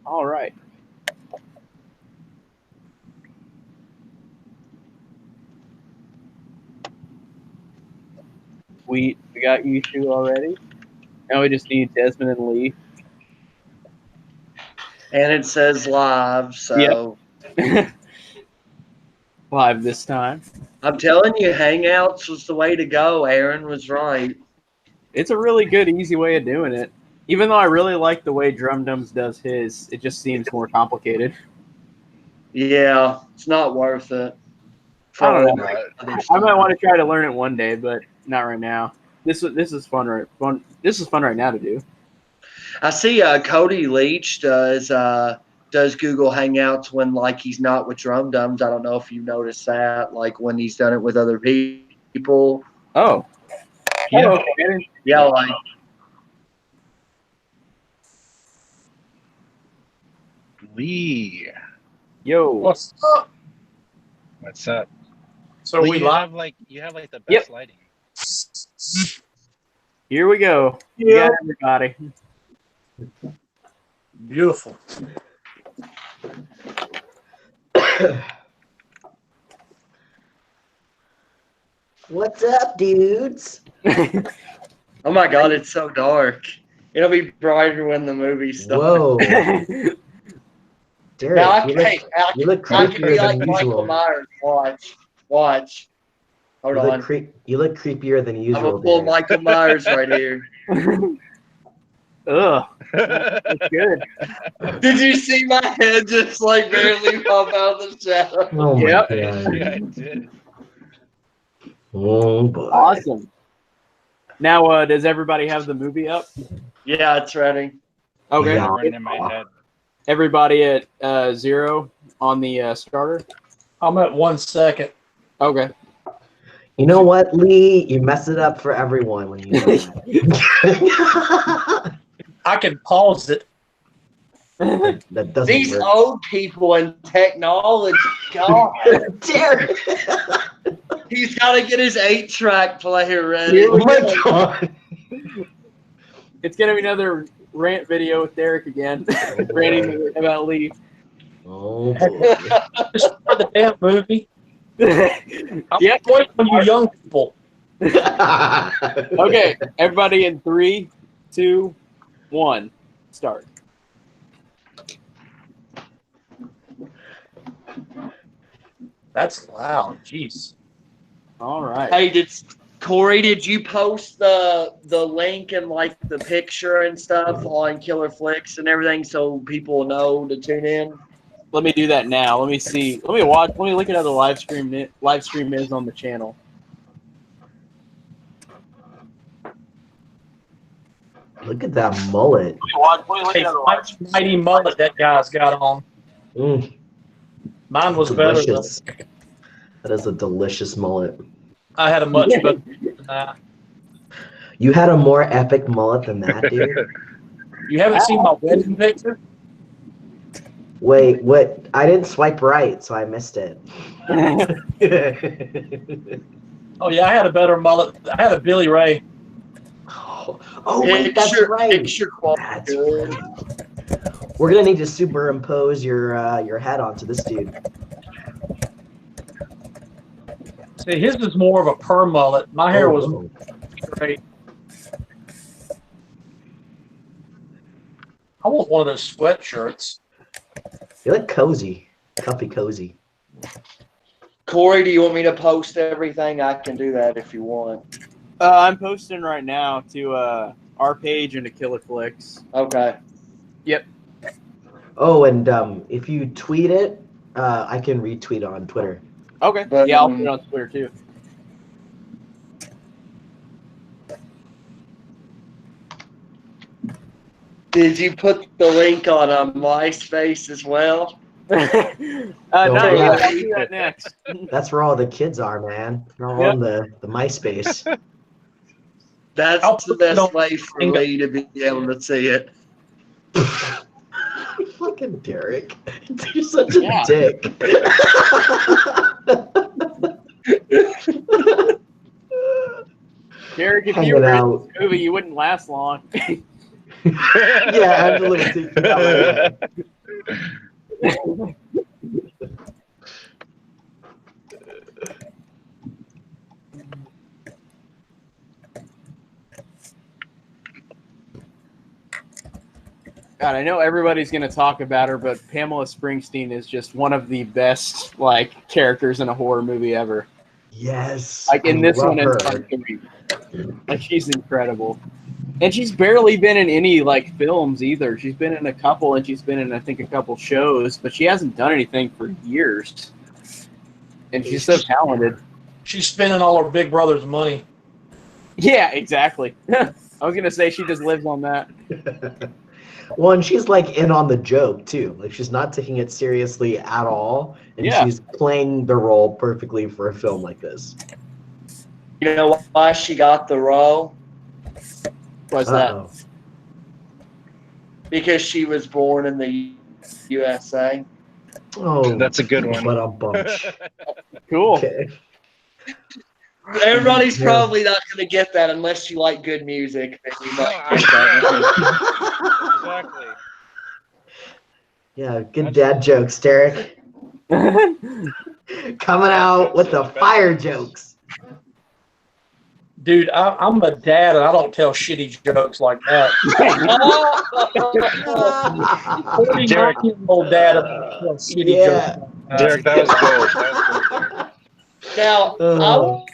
All right. We got you two already. Now we just need Desmond and Lee. And it says live, so Live this time. I'm telling you, Hangouts was the way to go. Aaron was right. It's a really good, easy way of doing it. Even though I really like the way Drum Dums does his, it just seems more complicated. Yeah, it's not worth it. I don't know. Other I might stuff. want to try to learn it one day, but not right now. This is fun, right? This is fun right now to do. I see Cody Leach does Google Hangouts when like he's not with Drum Dums. I don't know if you noticed that, like when he's done it with other people. Oh, Yeah. oh, okay. Yeah, like Lee. Yo, What's up? What's up? So Lee, we you live like you have like the best Yep. lighting. here we go. We got everybody. Beautiful. What's up, dudes? oh my god, it's so dark. It'll be brighter when the movie starts. Whoa, Derek, Now, you look I can be creepier like than Michael usual. Myers. Watch. Hold You on. look you look creepier than I'm usual. gonna pull Derek. Michael Myers right here. Ugh, that's good. Did you see my head just like barely pop out of the shadow? Oh my Yep. god! Yeah, I did. Oh boy! Awesome. Now, does everybody have the movie up? Yeah, it's ready. Okay. Yeah. Running in my head. Everybody at 0 on the starter. I'm at 1 second. Okay. You know what, Lee? You mess it up for everyone when you do that. I can pause it. That doesn't These work. old people and technology, God. Derek! He's got to get his 8-track player ready. Oh my god! It's gonna be another rant video with Derek again, ranting about Lee. Oh boy! Just for the damn movie. I'm Yep. waiting on you young people. Okay, everybody in 3, 2, 1, start. That's loud. Jeez. All right. Hey, Corey, did you post the link and like the picture and stuff on Killer Flicks and everything so people know to tune in? Let me do that now. Let me see. Let me watch. Let me look at how the live stream is on the channel. Look at that mullet. Let me look Hey, at how the live stream. mighty mullet that guy's got on. Mm, Mine was better though. delicious. That is a delicious mullet. I had a much better than that. You had a more epic mullet than that, dude. You haven't seen my wedding picture? Wait, what? I didn't swipe right, so I missed it. Oh yeah, I had a better mullet. I had a Billy Ray. Oh wait, that's right. Picture quality. That's right. We're gonna need to superimpose your head onto this dude. See, his is more of a perm mullet. My hair was Oh. great. I want one of those sweatshirts. You look cozy, comfy cozy. Corey, do you want me to post everything? I can do that if you want. I'm posting right now to our page and to Killer Flicks. Okay. Yep. Oh, and if you tweet it, I can retweet on Twitter. Okay. But, Yeah, I'll put it on Twitter too. Did you put the link on MySpace as well? Not yeah. yet. I'll do that next. That's where all the kids are, man. They're all Yep. on the MySpace. That's I'll the put it best on- way for me to be able to see it. Fucking Derek. You're such a Yeah. dick. Derek, if Hanging you were in out. this movie, you wouldn't last long. Yeah, Angela would take you out right away. God, I know everybody's going to talk about her, but Pamela Springsteen is just one of the best like characters in a horror movie ever. Yes. Like in I this love one, in her. particular. Like she's incredible, and she's barely been in any like films either. She's been in a couple, and she's been in I think a couple shows, but she hasn't done anything for years. And she's so talented. She's spending all her big brother's money. Yeah, exactly. I was gonna say she just lives on that. Well, and she's like in on the joke too. Like she's not taking it seriously at all, and Yeah. she's playing the role perfectly for a film like this. You know why she got the role? What's that? Uh-oh. Because she was born in the USA. Oh, That's a good one. What a bunch. Cool. Okay. Everybody's Yeah. probably not going to get that unless you like good music. Then you No, might get that. Exactly. Yeah, good dad jokes, Derek. Coming out with the fire jokes. Dude, I'm a dad and I don't tell shitty jokes like that. 49-year-old dad and I don't tell shitty Yeah. jokes like that. Derek, that was gold. That was gold, Derek. Now, I'll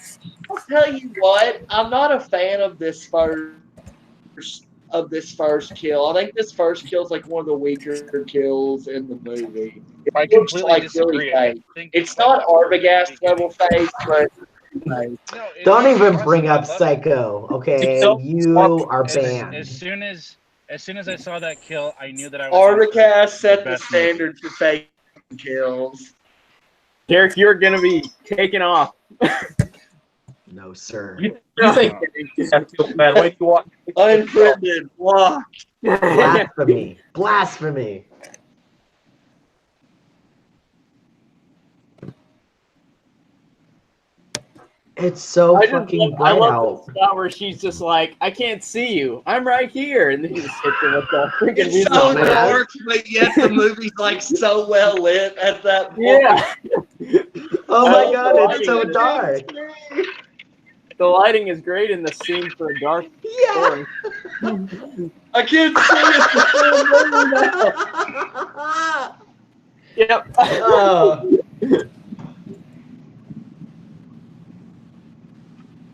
tell you what. I'm not a fan of this first kill. I think this first kill is like one of the weaker kills in the movie. I It looks completely like disagree. really I fake. think It's not Arbogast level face, but No, it- Don't even Russ, bring I up love it. Psycho, okay? Don't- You are As banned. soon as I saw that kill, I knew that I was in for Arbogast set the best movie. standard for fake kills. Derek, you're gonna be taken off. No, sir. You think that feels bad? Wait till you watch. Unfriended, blocked. Blasphemy. Blasphemy. It's so I just fucking love, I bright love out. the spot where she's just like, I can't see you. I'm right here. And then he just hits her with the freaking It's music. so man. dark, but yet the movie's like so well lit at that point. Yeah. Oh I my love god, the it's so lighting. dark. The lighting is great in the scene for a dark Yeah. story. I can't see it. Yep. Oh.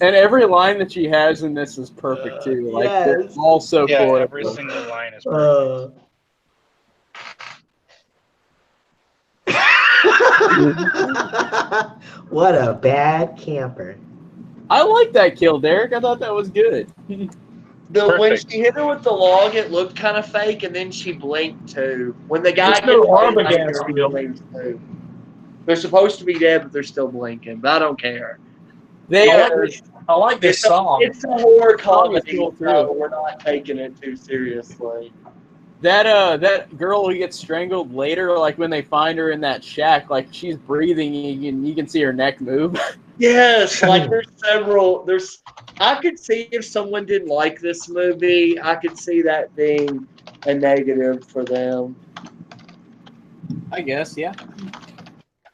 And every line that she has in this is perfect too. Like they're Yes. all so Yeah, cool. every single line is perfect. What a bad camper. I like that kill, Derek. I thought that was good. When Perfect. she hit her with the log, it looked kind of fake, and then she blinked too. When the guy There's no gets Arbogast laid, she feel. blinks too. They're supposed to be dead, but they're still blinking. But I don't care. They I like this song. It's a horror Song is comedy, cool, too. so we're not taking it too seriously. that girl who gets strangled later, like when they find her in that shack, like she's breathing, and you can see her neck move. Yes, like I could see if someone didn't like this movie, I could see that being a negative for them. I guess, yeah.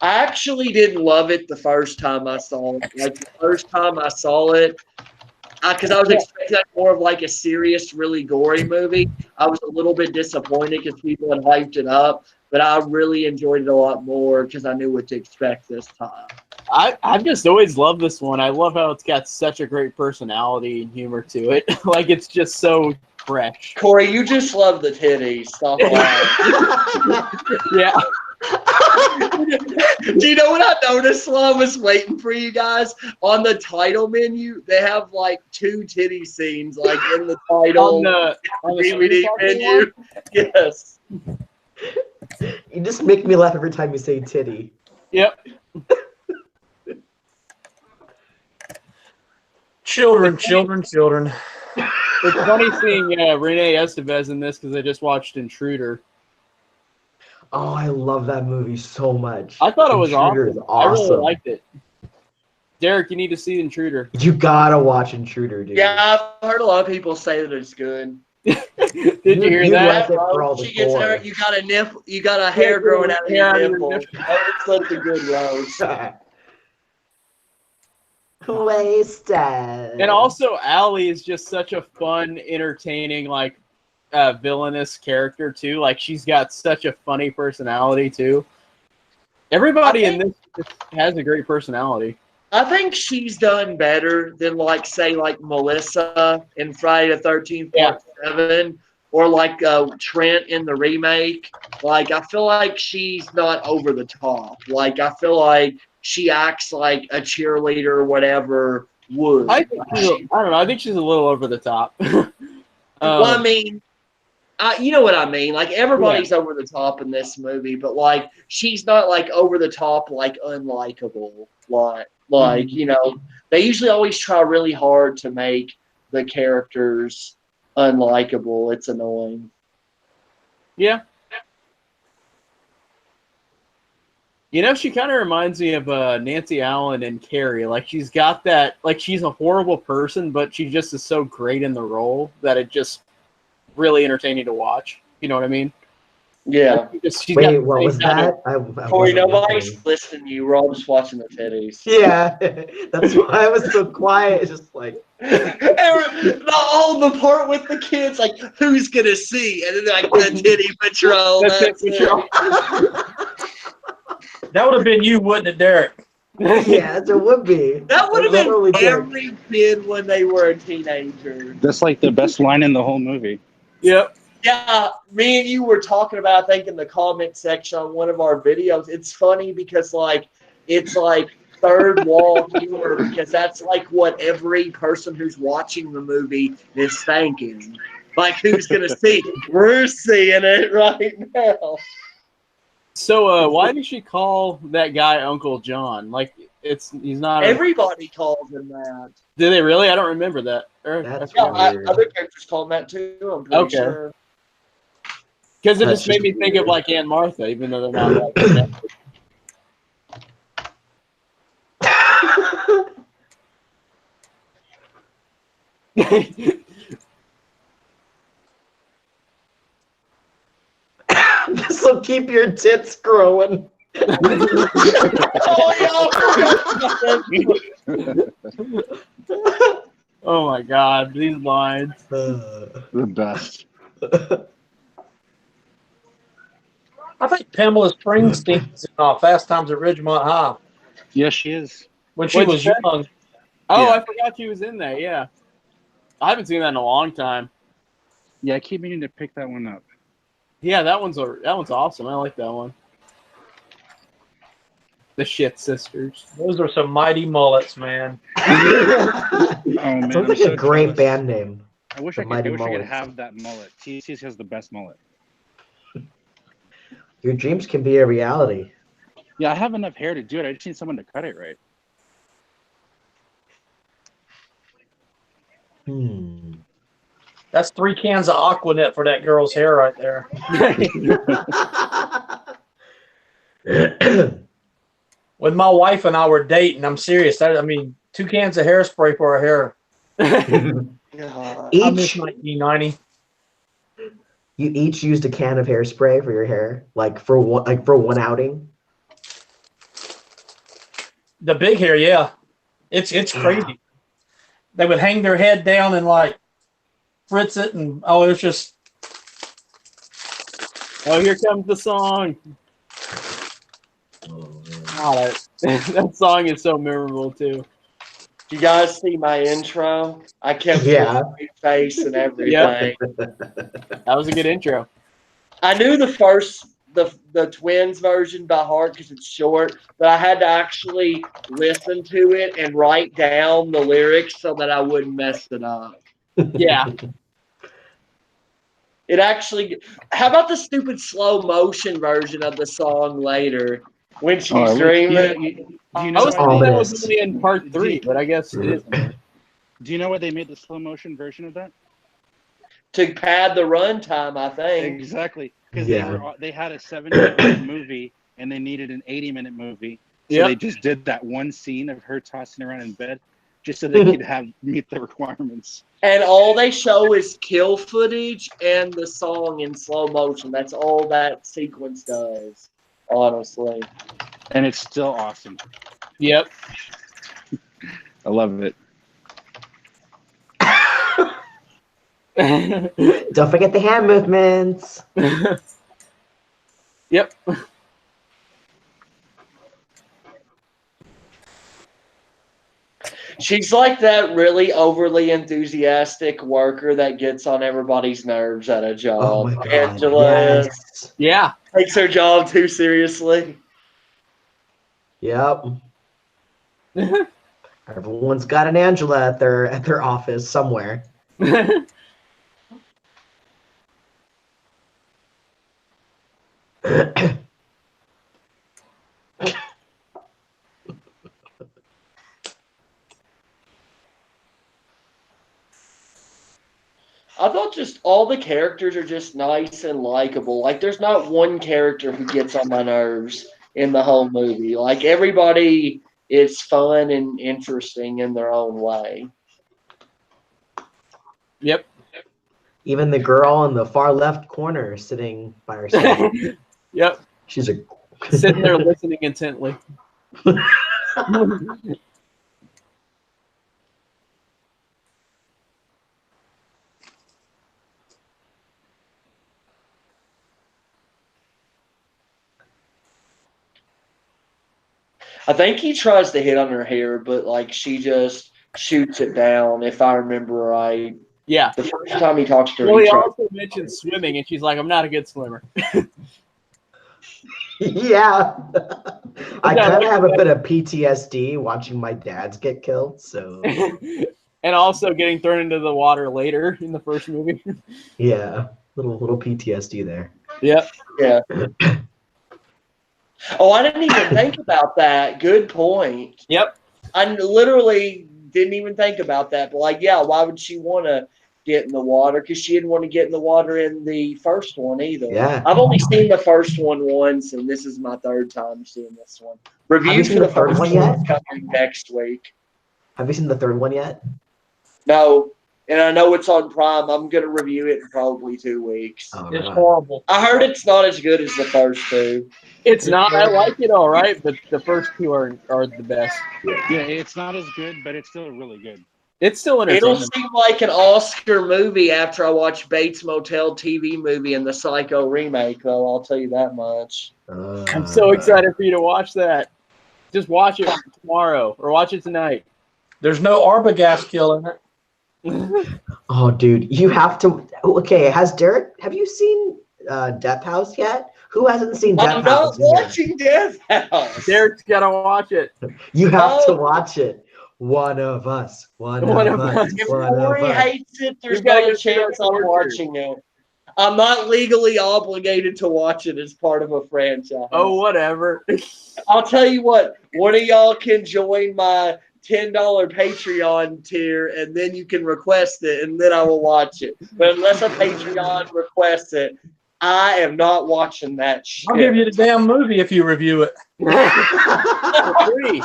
I actually didn't love it the first time I saw it. Like the first time I saw it, because I was expecting more of like a serious, really gory movie. I was a little bit disappointed because people had hyped it up, but I really enjoyed it a lot more because I knew what to expect this time. I've just always loved this one. I love how it's got such a great personality and humor to it. Like it's just so fresh. Corey, you just love the titties. Stop lying. Yeah. Do you know what I noticed while I was waiting for you guys? On the title menu, they have like 2 titty scenes, like in the title. On the DVD screen menu. Yes. You just make me laugh every time you say titty. Yep. Children. It's funny seeing Renee Estevez in this because I just watched Intruder. Oh, I love that movie so much. I thought it was Intruder awesome. is awesome. I really liked it. Derek, you need to see Intruder. You gotta watch Intruder, dude. Yeah, I've heard a lot of people say that it's good. Did you hear You'd that? like it for all the She gets gore. her, you got a nipple, you got a hair growing out of Hair out your of your nipple. That was such a good roast. Wasted. And also, Allie is just such a fun, entertaining, like, villainous character too. Like, she's got such a funny personality too. Everybody in this has a great personality. I think she's done better than, like, say, like Melissa in Friday the 13th Part 7, or like Trent in the remake. Like, I feel like she's not over the top. Like, I feel like she acts like a cheerleader or whatever would. I think I don't know. I think she's a little over the top. Well, I mean, you know what I mean. Like, everybody's over the top in this movie, but, like, she's not, like, over the top, like, unlikable. Like, you know, they usually always try really hard to make the characters unlikable. It's annoying. Yeah. You know, she kind of reminds me of Nancy Allen and Carrie. Like, she's got that, like, she's a horrible person, but she just is so great in the role that it just really entertaining to watch. You know what I mean? Yeah. Like, she's Wait, got what was that? I Corey, wasn't nobody's listening. listening to you. We're all just watching the titties. Yeah, that's why I was so quiet. It's just like, The part with the kids, like, who's gonna see? And then, like, the titty patrol. That's That's it, it. That would have been you, wouldn't it, Derek? yeah, it would be. That would have Literally been did. every kid when they were a teenager. That's like the best line in the whole movie. Yep. Yeah, me and you were talking about, I think, in the comment section on one of our videos. It's funny because, like, it's like third wall humor, because that's like what every person who's watching the movie is thinking. Like, who's gonna see? We're seeing it right now. So, why did she call that guy Uncle John? Like, he's not. Everybody calls him that. Did they really? I don't remember that. That's Yeah, weird. other characters call him that too. I'm pretty Okay. sure. Because it That's just made me just think of weird. like Aunt Martha, even though they're not. Like, This will keep your tits growing. oh my God, these lines. The best. I think Pamela Springsteen's in Fast Times at Ridgemont High Yes, she is. when she What'd was you say? young. Oh, Yeah. I forgot she was in there. Yeah, I haven't seen that in a long time. Yeah, I keep meaning to pick that one up. Yeah, that one's awesome. I like that one. The Shit Sisters. Those are some mighty mullets, man. Oh man, Sounds I'm like so a great jealous. band name. I wish The I could. Mighty I wish I could Mullets. have that mullet. TCS has the best mullet. Your dreams can be a reality. Yeah, I have enough hair to do it. I just need someone to cut it right. That's 3 cans of Aquanet for that girl's hair right there. When my wife and I were dating, I'm serious. I mean, 2 cans of hairspray for her hair. God. I miss Each 1990. you each used a can of hairspray for your hair, like for one outing. The big hair, yeah. It's crazy. They would hang their head down and like fritz it, and oh, it's just Oh, here comes the song. God, that song is so memorable too. You guys see my intro? I kept Yeah. my face and everything. That was a good intro. I knew the twins version by heart because it's short, but I had to actually listen to it and write down the lyrics so that I wouldn't mess it up. Yeah. It actually. How about the stupid slow motion version of the song later when she's Oh, dreaming? Do you I know? was why thinking that they, was only in part 3, but I guess it is. do you know why they made the slow motion version of that? To pad the runtime, I think. Exactly, because Yeah. they had a 70-minute movie and they needed an 80-minute movie, so Yep. they just did that one scene of her tossing around in bed. just so they could meet the requirements. And all they show is kill footage and the song in slow motion. That's all that sequence does, honestly. And it's still awesome. Yep. I love it. Don't forget the hand movements. Yep. She's like that really overly enthusiastic worker that gets on everybody's nerves at a job. Oh my god. Angela Yes. Yeah. takes her job too seriously. Yep. Everyone's got an Angela at their office somewhere. I thought just all the characters are just nice and likable. Like, there's not one character who gets on my nerves in the whole movie. Like, everybody is fun and interesting in their own way. Yep. Even the girl in the far left corner sitting by herself. Yep. She's a Sitting there listening intently. I think he tries to hit on her hair, but, like, she just shoots it down, if I remember right. Yeah. The first time he talks to her, Well, he tries- also mentioned swimming, and she's like, "I'm not a good swimmer." Yeah. I kind of have a bit of PTSD watching my dads get killed, so And also getting thrown into the water later in the first movie. yeah, little PTSD there. Yep. Yeah. Oh, I didn't even think about that. Good point. Yep. I literally didn't even think about that. But, like, yeah, why would she want to get in the water? Because she didn't want to get in the water in the first one either. Yeah. I've only seen the first one once, and this is my third time seeing this one. Review you for seen the the third first one one yet? is coming next week. Have you seen the third one yet? No, and I know it's on Prime. I'm going to review it in probably 2 weeks. Oh, It's right. horrible. I heard it's not as good as the first two. It's not. I like it all right, but the first two are the best. Yeah, it's not as good, but it's still really good. It's still It'll entertaining. seem like an Oscar movie after I watch Bates Motel TV movie and the Psycho remake, though. I'll tell you that much. I'm so excited for you to watch that. Just watch it tomorrow or watch it tonight. There's no Arbogast kill in it. Oh, dude, you have to. Okay, have you seen Death House yet? Who hasn't seen Death I'm not House? Either? watching Death House. Derek's gotta watch it. You have to Oh. watch it. One of us. One of us. If One of Rory us. hates it, there's You've gotta not a go through chance that I'm torture. watching it. I'm not legally obligated to watch it as part of a franchise. Oh, whatever. I'll tell you what, one of y'all can join my $10 Patreon tier, and then you can request it, and then I will watch it. But unless a Patreon requests it, I am not watching that shit. I'll give you the damn movie if you review it. Free.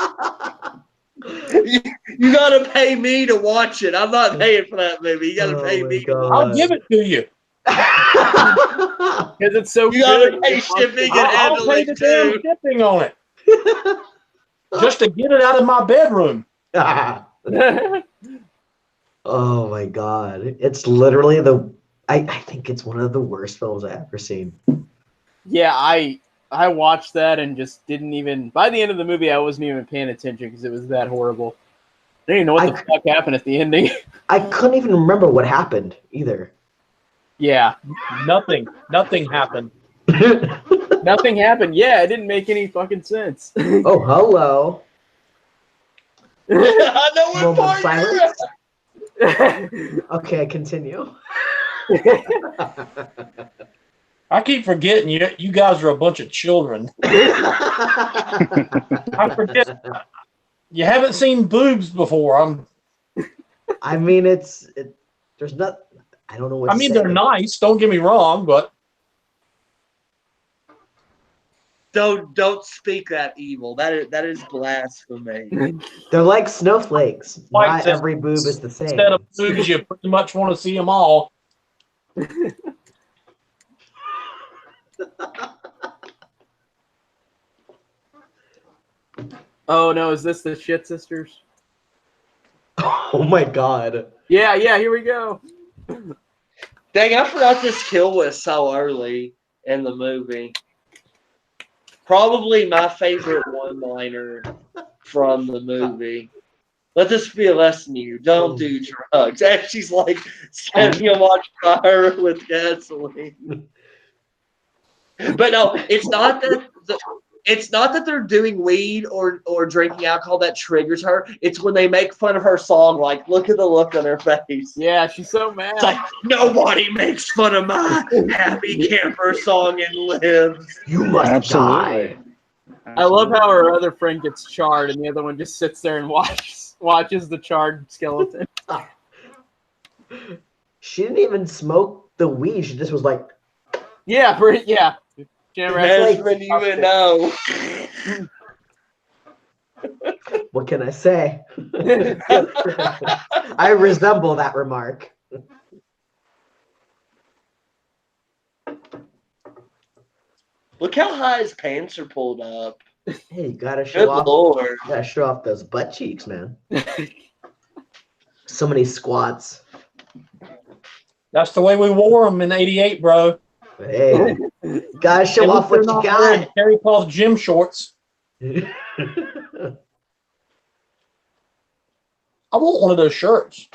You gotta pay me to watch it. I'm not paying for that movie. You gotta Oh pay my me. God. I'll give it to you. Because it's so You gotta good. pay shipping and I'll pay handling the damn too. shipping on it just to get it out of my bedroom. Oh my god. It's literally I think it's one of the worst films I've ever seen. Yeah, I watched that and just didn't even. By the end of the movie, I wasn't even paying attention because it was that horrible. I didn't even know what the fuck happened at the ending. I couldn't even remember what happened either. Yeah, Nothing happened. nothing happened. Yeah, it didn't make any fucking sense. Oh, hello. I know what Moment of part you're at. silence. Okay, continue. I keep forgetting you guys are a bunch of children. I forget. You haven't seen boobs before. I mean, there's not. I don't know what. I mean, they're nice. Don't get me wrong, but Don't speak that evil. That is blasphemy. They're like snowflakes. White Not says, every boob is the instead of same. movies, you pretty much want to see them all. Oh no, is this the Shit Sisters? Oh my god. Yeah, here we go. Dang, I forgot this kill was so early in the movie. Probably my favorite one-liner from the movie. Let this be a lesson to you. Don't do drugs. And she's like setting him on fire with gasoline. But no, it's not that they're doing weed or drinking alcohol that triggers her. It's when they make fun of her song. Like, look at the look on her face. Yeah, she's so mad. It's like, nobody makes fun of my happy camper song and lives. You must Absolutely. die. I love how her other friend gets charred and the other one just sits there and watches the charred skeleton. She didn't even smoke the weed. She just was like, Yeah. She never That's actually- when you would know. what can I say? I resemble that remark. Look how high his pants are pulled up. Hey, you gotta Good show off. lord. You gotta show off those butt cheeks, man. So many squats. That's the way we wore them in '88, bro. Hey, gotta show And off we're what you not got. wearing Terry Paul's gym shorts. The I want one of those shirts.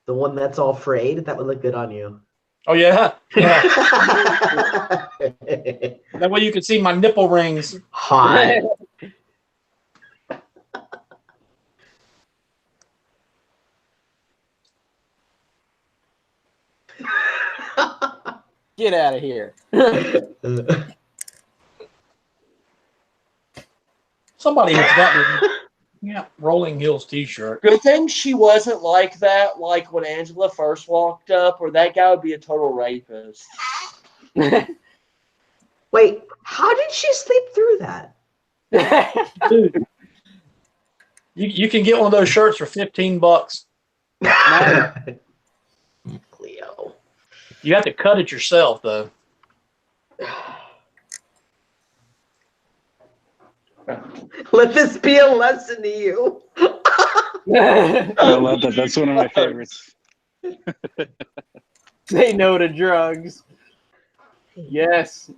one that's all frayed, that would look good on you. Oh yeah, yeah. That way you can see my nipple rings. Hot. Get out of here. Somebody has got me. Yeah, Rolling Hills T-shirt. Good thing she wasn't like that, like when Angela first walked up, or that guy would be a total rapist. Wait, how did she sleep through that? Dude, you can get one of those shirts for $15. Cleo. You have to cut it yourself though. Let this be a lesson to you. I love that. That's one of my favorites. Say no to drugs. Yes.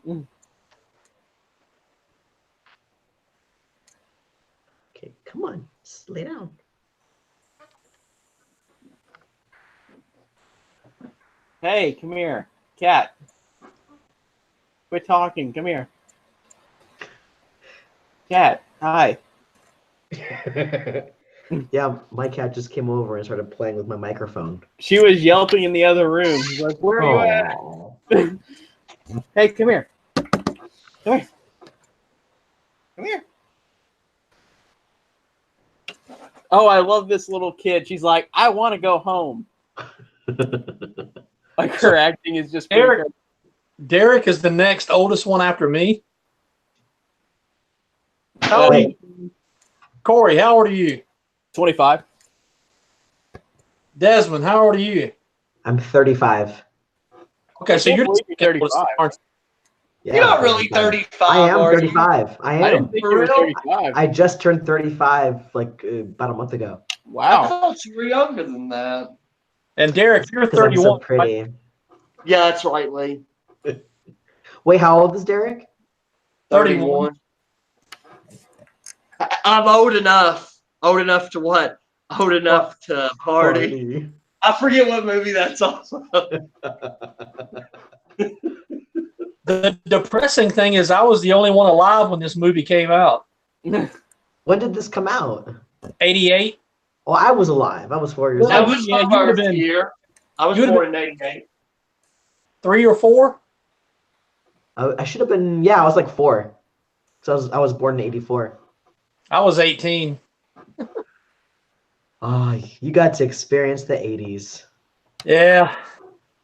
Okay, come on, just lay down. Hey, come here. Cat. Quit talking. Come here. Cat, hi. Yeah, my cat just came over and started playing with my microphone. She was yelping in the other room. She's like, where are you at? Aw. Hey, come here. Come here. Come here. Oh, I love this little kid. She's like, I want to go home. Like her acting is just pretty Eric, good. Derek is the next oldest one after me. How old are you? Corey, how old are you? 25. Desmond, how old are you? I'm 35. Okay, so can't you're believe you're 35. aren't Yeah, You're not really 35. I am are you? 35. I I didn't am. think For you were real? 35. I just turned 35 like about a month ago. I Wow. thought you were younger than that. And Derek, you're Because I'm so 31. right? pretty. Yeah, that's right, Lee. Wait, how old is Derek? 31. I'm old enough. Old enough to what? Old enough to party. I forget what movie that's also. The depressing thing is I was the only one alive when this movie came out. When did this come out? 88. Oh, I was alive. I was 4 years That old. was Yeah, my you would've first been- year. I was you would've born in 88. 3 or 4? I should have been. Yeah, I was like 4. So I was born in '84. I was 18. Oh, you got to experience the '80s. Yeah.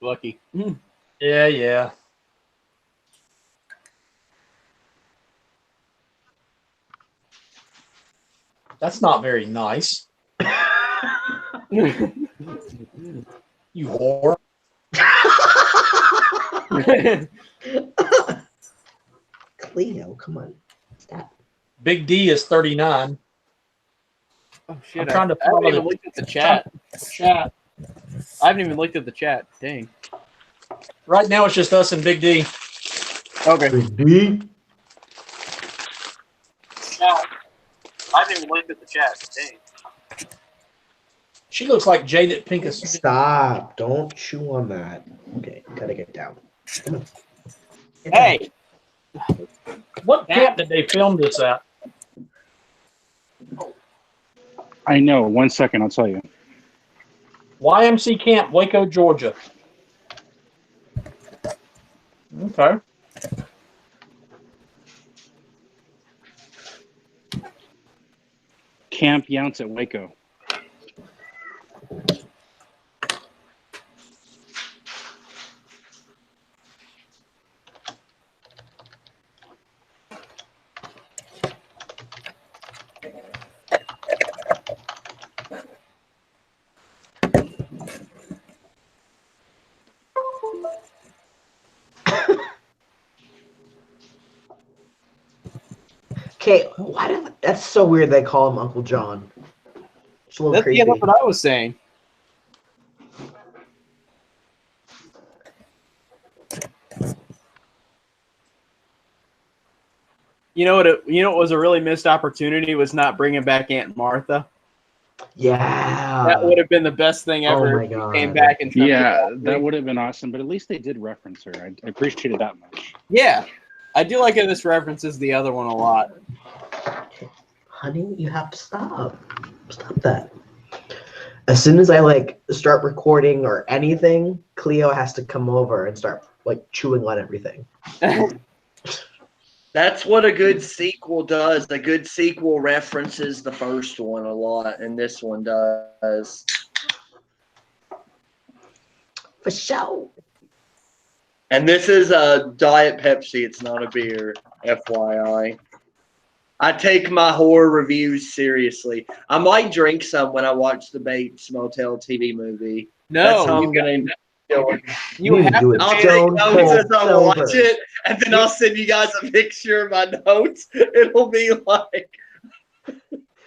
Lucky. Yeah, yeah. That's not very nice. You whore. Cleo, come on. Stop. Big D is 39. Oh shit! I'm trying to I haven't follow even the looked at the chat. chat. I haven't even looked at the chat. Dang. Right now, it's just us and Big D. Okay. Big D. I haven't even looked at the chat. Dang. She looks like Jaded Pincus. Stop. Don't chew on that. Okay, gotta get down. Come on. Get down. Hey. What camp did they film this at? I know. 1 second, I'll tell you. YMC Camp, Waco, Georgia. Okay. Camp Younce at Waco. Okay, that's so weird they call him Uncle John. It's a little creepy. That's what I was saying. You know what was a really missed opportunity was not bringing back Aunt Martha. Yeah. That would have been the best thing ever. Oh my if she God. Came back and Yeah, that would have been awesome, but at least they did reference her. I appreciated that much. Yeah, I do like how this references the other one a lot. Honey, you have to stop. Stop that. As soon as I start recording or anything, Cleo has to come over and start chewing on everything. That's what a good sequel does. A good sequel references the first one a lot, and this one does. For sure. And this is a Diet Pepsi. It's not a beer, FYI. I take my horror reviews seriously. I might drink some when I watch the Bates Motel TV movie. That's how I'm going to do it. You have do to it. I'll pay take Stone notes cold as I sober. watch it, and then I'll send you guys a picture of my notes. It'll be like...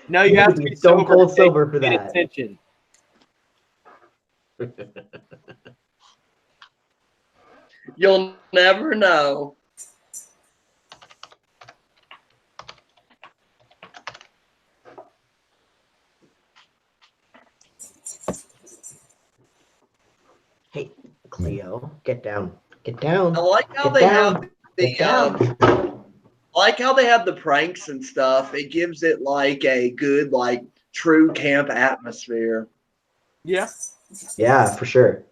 No, you have to be stone cold sober for Pay that. attention. You'll never know. Hey, Cleo, get down. Get down. I like how Get they down. have Get the down. I like how they have the pranks and stuff. It gives it like a good, true camp atmosphere. Yeah. Yeah, for sure.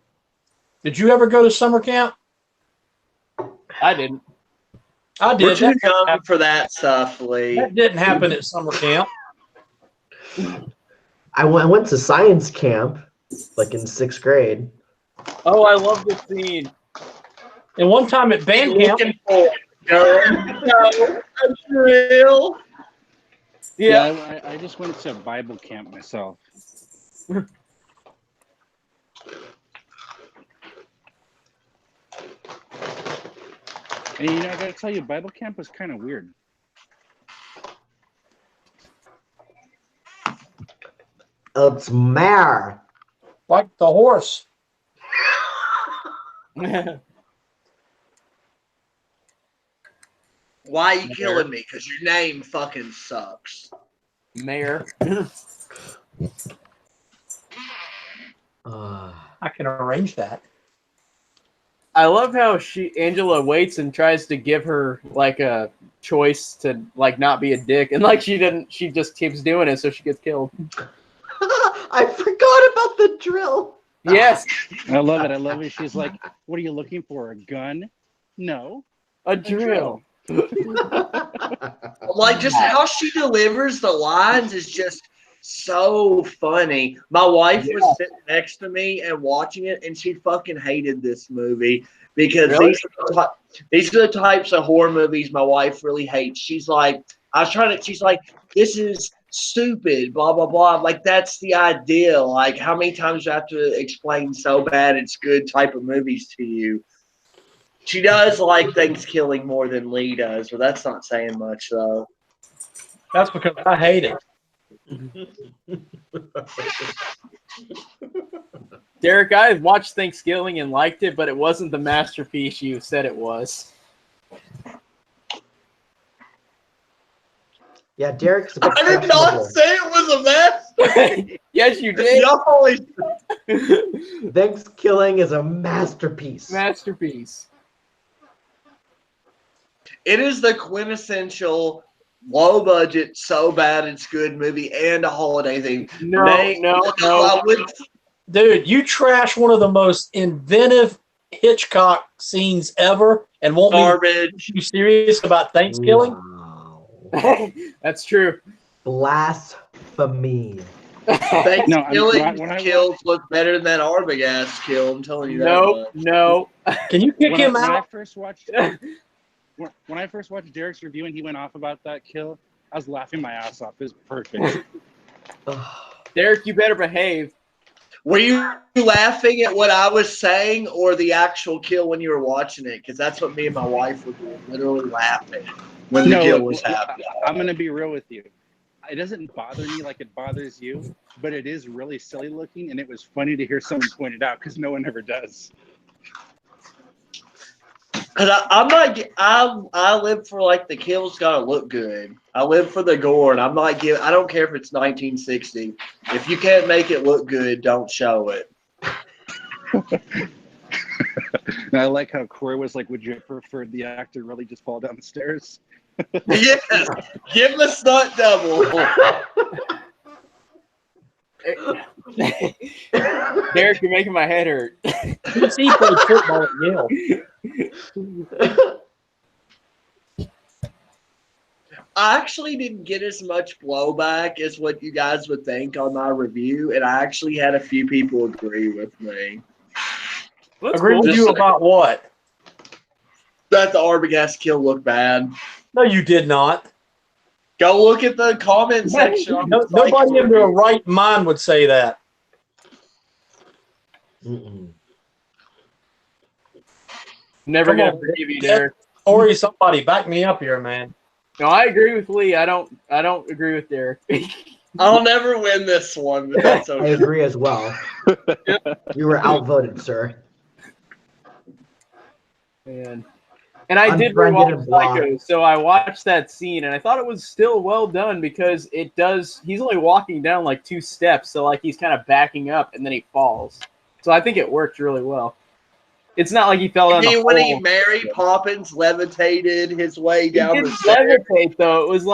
Did you ever go to summer camp? I didn't. I We're did. too That, young for that stuff, Lee. that didn't happen at summer camp. I went to science camp, in 6th grade. Oh, I love this scene. And one time at band camp, Looking for it. No, that's real. Yeah. I just went to Bible camp myself. And I gotta tell you, Bible camp was kind of weird. It's mare. like the horse. Why are you killing me? Because your name fucking sucks. Mayor. I can arrange that. I love how Angela waits and tries to give her a choice to not be a dick, and she just keeps doing it, so she gets killed. I forgot about the drill. Yes, I love it. I love it. She's like, "What are you looking for? A gun? No, a drill. Just how she delivers the lines is just so funny. My wife was sitting next to me and watching it, and she fucking hated this movie because Really? these are the types of horror movies my wife really hates. She's like, she's like, this is stupid, blah, blah, blah. Like, that's the idea. Like, how many times do I have to explain so bad it's good type of movies to you? She does like Thanksgiving more than Lee does, but that's not saying much, though. That's because I hate it. Derek, I watched Thanksgiving and liked it, but it wasn't the masterpiece you said it was. Yeah, Derek's a bit I did not questionable. say it was a mess. Yes, you did. Y'all always Thanksgiving is a masterpiece. Masterpiece. It is the quintessential low budget, so bad it's good movie and a holiday thing. No. I would. Dude, you trash one of the most inventive Hitchcock scenes ever and won't Garbage. be serious about Thanksgiving? Wow. That's true. Blasphemy. Thanksgiving kills look better than that Arbogast kill. I'm telling you that. No. Can you kick him When I out? first watched Derek's review and he went off about that kill, I was laughing my ass off. It was perfect. Derek, you better behave. Were you laughing at what I was saying or the actual kill when you were watching it? Because that's what me and my wife were doing, literally laughing when the kill was happening. I'm going to be real with you. It doesn't bother me like it bothers you, but it is really silly looking, and it was funny to hear someone point it out because no one ever does. Because I live for like the kills gotta look good. I live for the gore, and I'm not giving. I don't care if it's 1960. If you can't make it look good, don't show it. And I like how Corey was like, "Would you have preferred the actor really just fall down the stairs?" Yes, give him a stunt double. Derek, you're making my head hurt. He played football at Yale. I actually didn't get as much blowback as what you guys would think on my review, and I actually had a few people agree with me. Agree with you about what? That the Arbogast kill looked bad. No, you did not. Go look at the comment section. Nobody in their right mind would say that. Never Come gonna on, forgive you, Derek. Or somebody back me up here, man. No, I agree with Lee. I don't agree with Derek. I'll never win this one, but that's I okay. agree as well. You were outvoted, sir. Man. And I did Unfriended rewatch and blocked. Psycho, so I watched that scene, and I thought it was still well done because it does. He's only walking down like 2 steps, so like he's kind of backing up, and then he falls. So I think it worked really well. It's not like he fell down. When he Mary Poppins levitated his way down he the didn't stairs. levitate though. It was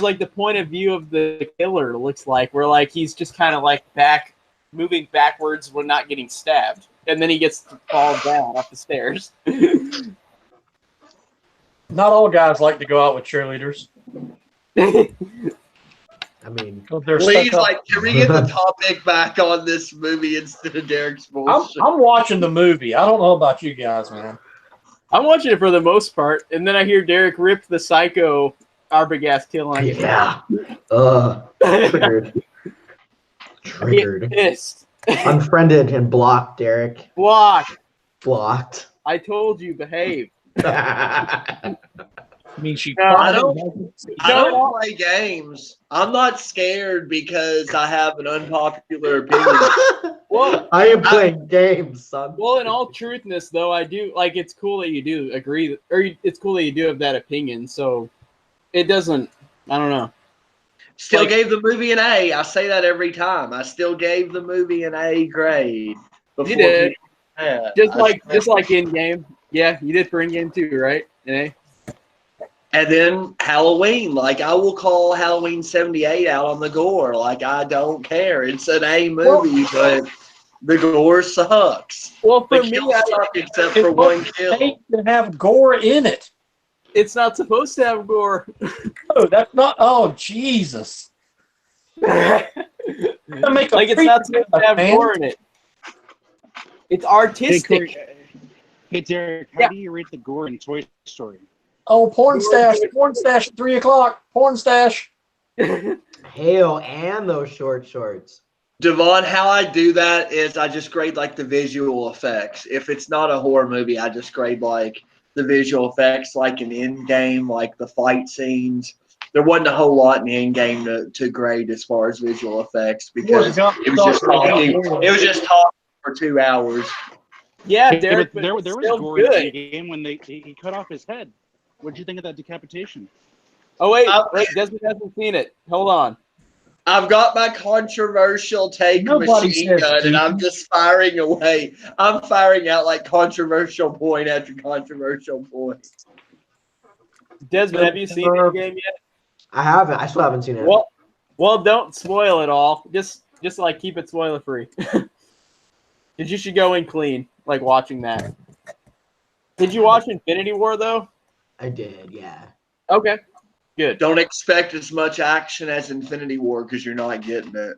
like the point of view of the killer. It looks like where like he's just kind of like moving backwards when not getting stabbed, and then he gets to fall down off the stairs. Not all guys like to go out with cheerleaders. I mean, They're Please, stuck up. like, can we get the topic back on this movie instead of Derek's bullshit? I'm watching the movie. I don't know about you guys, man. I'm watching it for the most part, and then I hear Derek rip the Psycho Arbogast kill on. yeah. Triggered. Triggered. Pissed. Unfriended and blocked, Derek. Block. Blocked. I told you, behave. I mean, she. No, I don't play games. I'm not scared because I have an unpopular opinion. Well, I am playing games, son. well, in all truthness, though, I do like. It's cool that you do agree, or it's cool that you do have that opinion. So it doesn't. I don't know. Still Like- gave the movie an A. I say that every time. I still gave the movie an A grade. You did. Yeah, Just like in game. Yeah, you did for in game too, right? Yeah. And then Halloween, like I will call Halloween 78 out on the gore. Like I don't care. It's an A movie, but the gore sucks. Well, for The me, kills suck except It's for one kill. Hate to have gore in it. it's not supposed to have gore. Oh, that's not. Oh, Jesus. Like Make a it's not supposed to have man. gore in it. It's Hey, artistic. Corey, hey Derek, how Yeah. do you rate the gore in Toy Story? Oh, porn stash at 3 o'clock. Porn stash. Hell, and those short shorts. Devon, how I do that is I just grade like the visual effects. If it's not a horror movie, I just grade like the visual effects, like an end game, like the fight scenes. There wasn't a whole lot in the end game to grade as far as visual effects because it was just talking. It was just talking for 2 hours. Yeah, Hey, Derek, but but there it's was still gore in the good. game when he cut off his head. What did you think of that decapitation? Oh wait, Desmond hasn't seen it. Hold on. I've got my controversial take Nobody machine says gun, and I'm Jesus. just firing away. I'm firing out like controversial point after controversial point. Desmond, have you seen the game yet? I haven't. I still haven't seen it. Well, don't spoil it all. Just like keep it spoiler free. Because you should go in clean, like watching that. Did you watch Infinity War though? I did, yeah. Okay, good. Don't expect as much action as Infinity War because you're not getting it.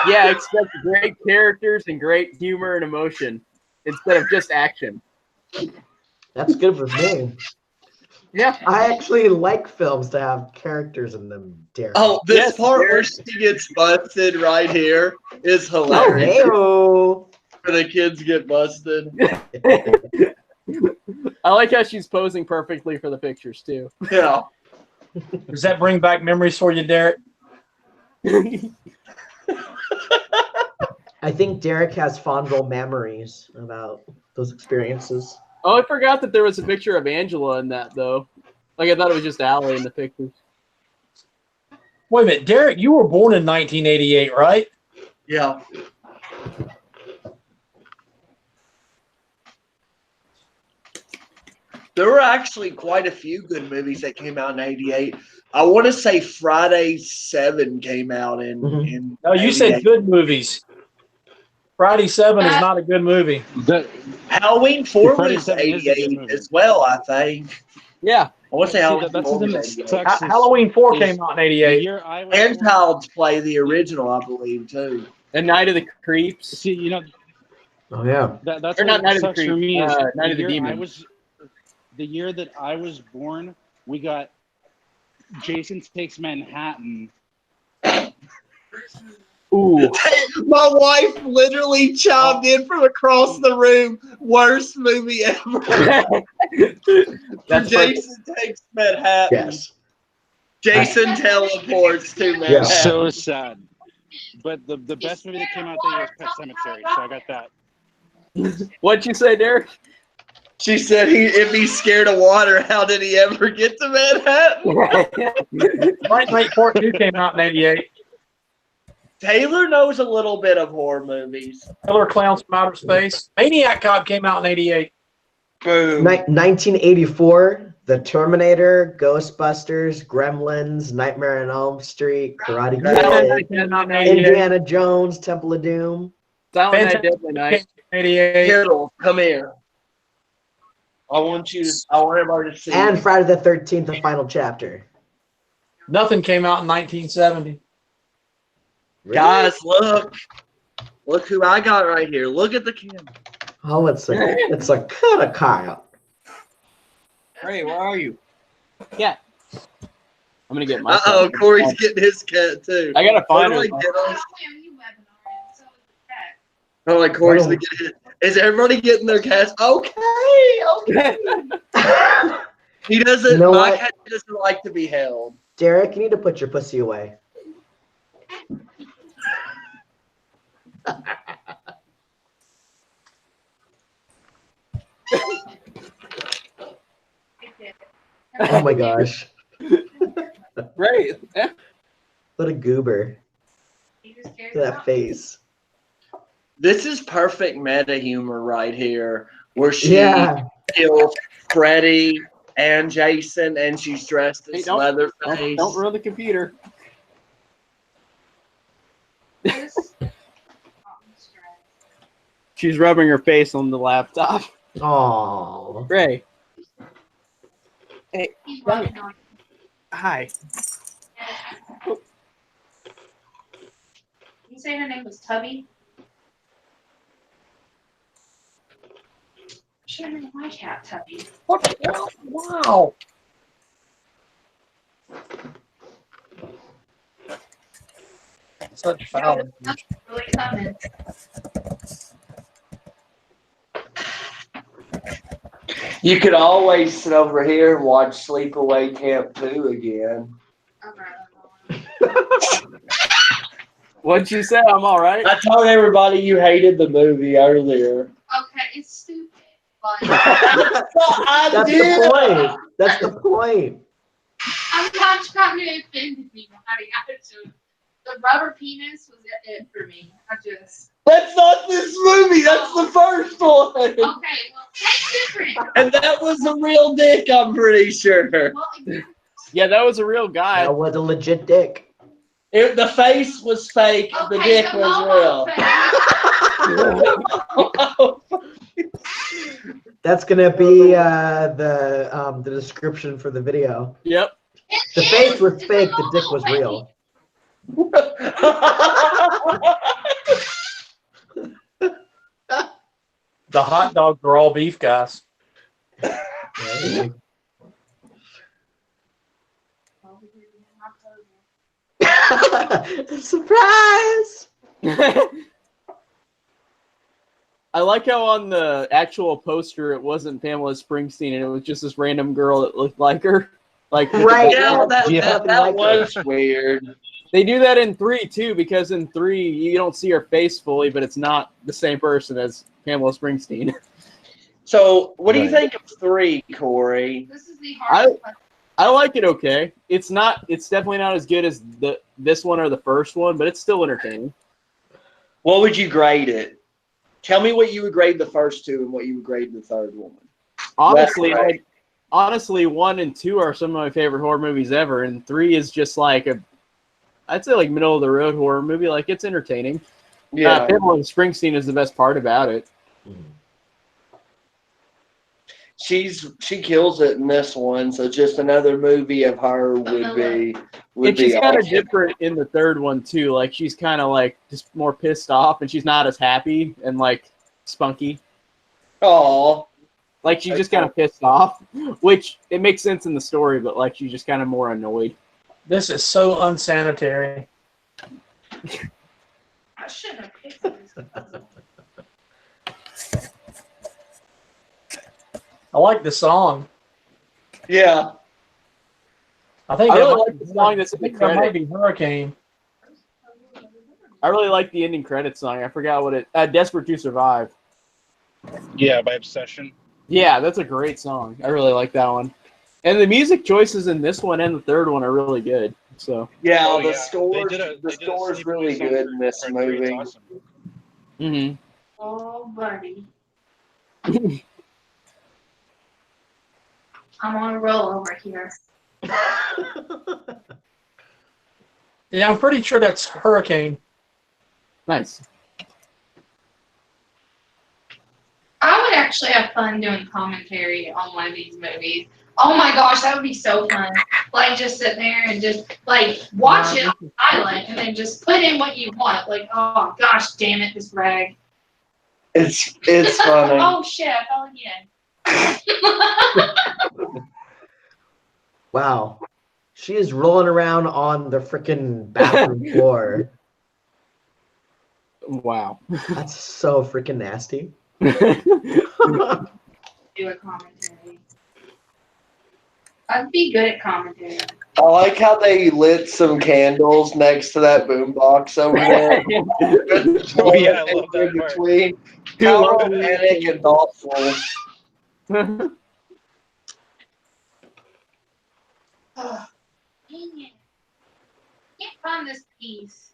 Yeah, expect great characters and great humor and emotion instead of just action. That's good with me. Yeah. I actually like films to have characters in them, Derek. Oh, this Yes, part where Derek. she gets busted right here is Oh, hilarious. hey-o. Where the kids get busted. I like how she's posing perfectly for the pictures too. Yeah. Does that bring back memories for you, Derek? I think Derek has fondle memories about those experiences. Oh, I forgot that there was a picture of Angela in that though. Like I thought it was just Allie in the pictures. Wait a minute, Derek, you were born in 1988, right? Yeah. There were actually quite a few good movies that came out in '88. I want to say Friday 7 came out in. Mhm. No, you said good movies. Friday 7 is not a good movie. Halloween 4 Friday was 7 is a good 88 movie. as well, I think. Yeah. I want to say See, Halloween that's 4 the thing was that 88. sucks. Halloween 4 is came out in The 88. year I was And born, Child's Play, the original, I believe, too. And Night of the Creeps. see, you know, Oh, yeah. that's Or not what Night of the sucks for Creeps, me is Night of the year I Demon. was, the year that I was born, we got Jason Takes Manhattan. Ooh. My wife literally chimed in from across the room. Worst movie ever. That's Jason Takes Manhattan. Yes. Jason teleports to Manhattan. Yeah. So sad. But the best movie that came out that year was Pet Cemetery, so I got that. What'd you say, Derek? She said if he's scared of water, how did he ever get to Manhattan? Fright Night Part 2 came out in 88. Taylor knows a little bit of horror movies. Killer Clowns from Outer Space. Maniac Cop came out in 88. Boom. 1984, The Terminator, Ghostbusters, Gremlins, Nightmare on Elm Street, Karate Kid, Came out in 88. Indiana Jones, Temple of Doom. Silent Night, Fantastic Deadly Night. 88. Kittle, come here. I want everybody to see. And Friday the 13th, the final chapter. Nothing came out in 1970. Really? Guys, look who I got right here. Look at the camera. Oh, it's a cut of Kyle. Hey, where are you? Yeah. I'm gonna get my. Corey's getting his cat too. I gotta find her. Like, oh, like Corey's gonna get it. Is everybody getting their cats? Okay. He doesn't. You know my what? cat doesn't like to be held. Derek, you need to put your pussy away. Oh my gosh. Right. Yeah. What a goober. Look at that face. This is perfect meta humor right here, where she Yeah. kills Freddy and Jason, and she's dressed as Hey, Leatherface. Don't ruin the computer. She's rubbing her face on the laptop. Oh. Ray. Hey. Hi. You say her name was Tubby? She named my cat Tubby. What the hell? Wow. Such foul. That's really coming. You could always sit over here and watch Sleepaway Camp 2 again. What'd you say? I'm all right. I told everybody you hated the movie earlier. Okay, it's stupid. But I That's did. the point. That's the point. I'm not trying to offend me. The rubber penis was it for me. That's not this movie. That's the first one. Okay, well, that's different. And that was a real dick, I'm pretty sure. Well, Yeah, that was a real guy. That was a legit dick. The face was fake. The okay, dick the was Momo real. That's gonna be the description for the video. Yep. The face was fake. The dick was real. The hot dogs are all beef, guys. Surprise! I like how on the actual poster it wasn't Pamela Springsteen and it was just this random girl that looked like her. Like Right. Yeah, that like was weird. They do that in 3 too, because in 3 you don't see her face fully, but it's not the same person as Pamela Springsteen. So, what do you Right. think of 3, Corey? This is the hardest one. I like it okay. It's definitely not as good as this one or the first one, but it's still entertaining. What would you grade it? Tell me what you would grade the first 2 and what you would grade the third one. Honestly, Right. honestly, 1 and 2 are some of my favorite horror movies ever, and 3 is just like I'd say like middle of the road horror movie. Like it's entertaining. Yeah. Pamela Springsteen is the best part about it. She kills it in this one, so just another movie of her would be And she's kind of awesome. different in the third one too. Like she's kind of like just more pissed off, and she's not as happy and like spunky. Aw. Like she's just kind of pissed off, which it makes sense in the story, but like she's just kind of more annoyed. This is so unsanitary. I shouldn't have picked this. I like the song. Yeah. I think I that really might like be- the song that's in I the think that might credit. be Hurricane. I really like the ending credits song. I forgot what it. Desperate to Survive. Yeah, by Obsession. Yeah, that's a great song. I really like that one. And the music choices in this one and the third one are really good. So. Yeah, Oh, the yeah. score They did a the score is Sleepaway really song good for in this Part 3. It's movie. awesome. Mm-hmm. Oh, buddy. I'm on a roll over here. Yeah, I'm pretty sure that's Hurricane. Nice. I would actually have fun doing commentary on one of these movies. Oh my gosh, that would be so fun. Like just sit there and just like watch it on silent and then just put in what you want. Like, oh gosh, damn it, this rag. It's funny. Oh shit, I fell again. Wow. She is rolling around on the freaking bathroom floor. Wow. That's so freaking nasty. Do a commentary. I'd be good at commentary. I like how they lit some candles next to that boombox over there. Oh, yeah, I love that In part. between. Dude, How love romantic and thoughtful. Dang it. Can't find this piece.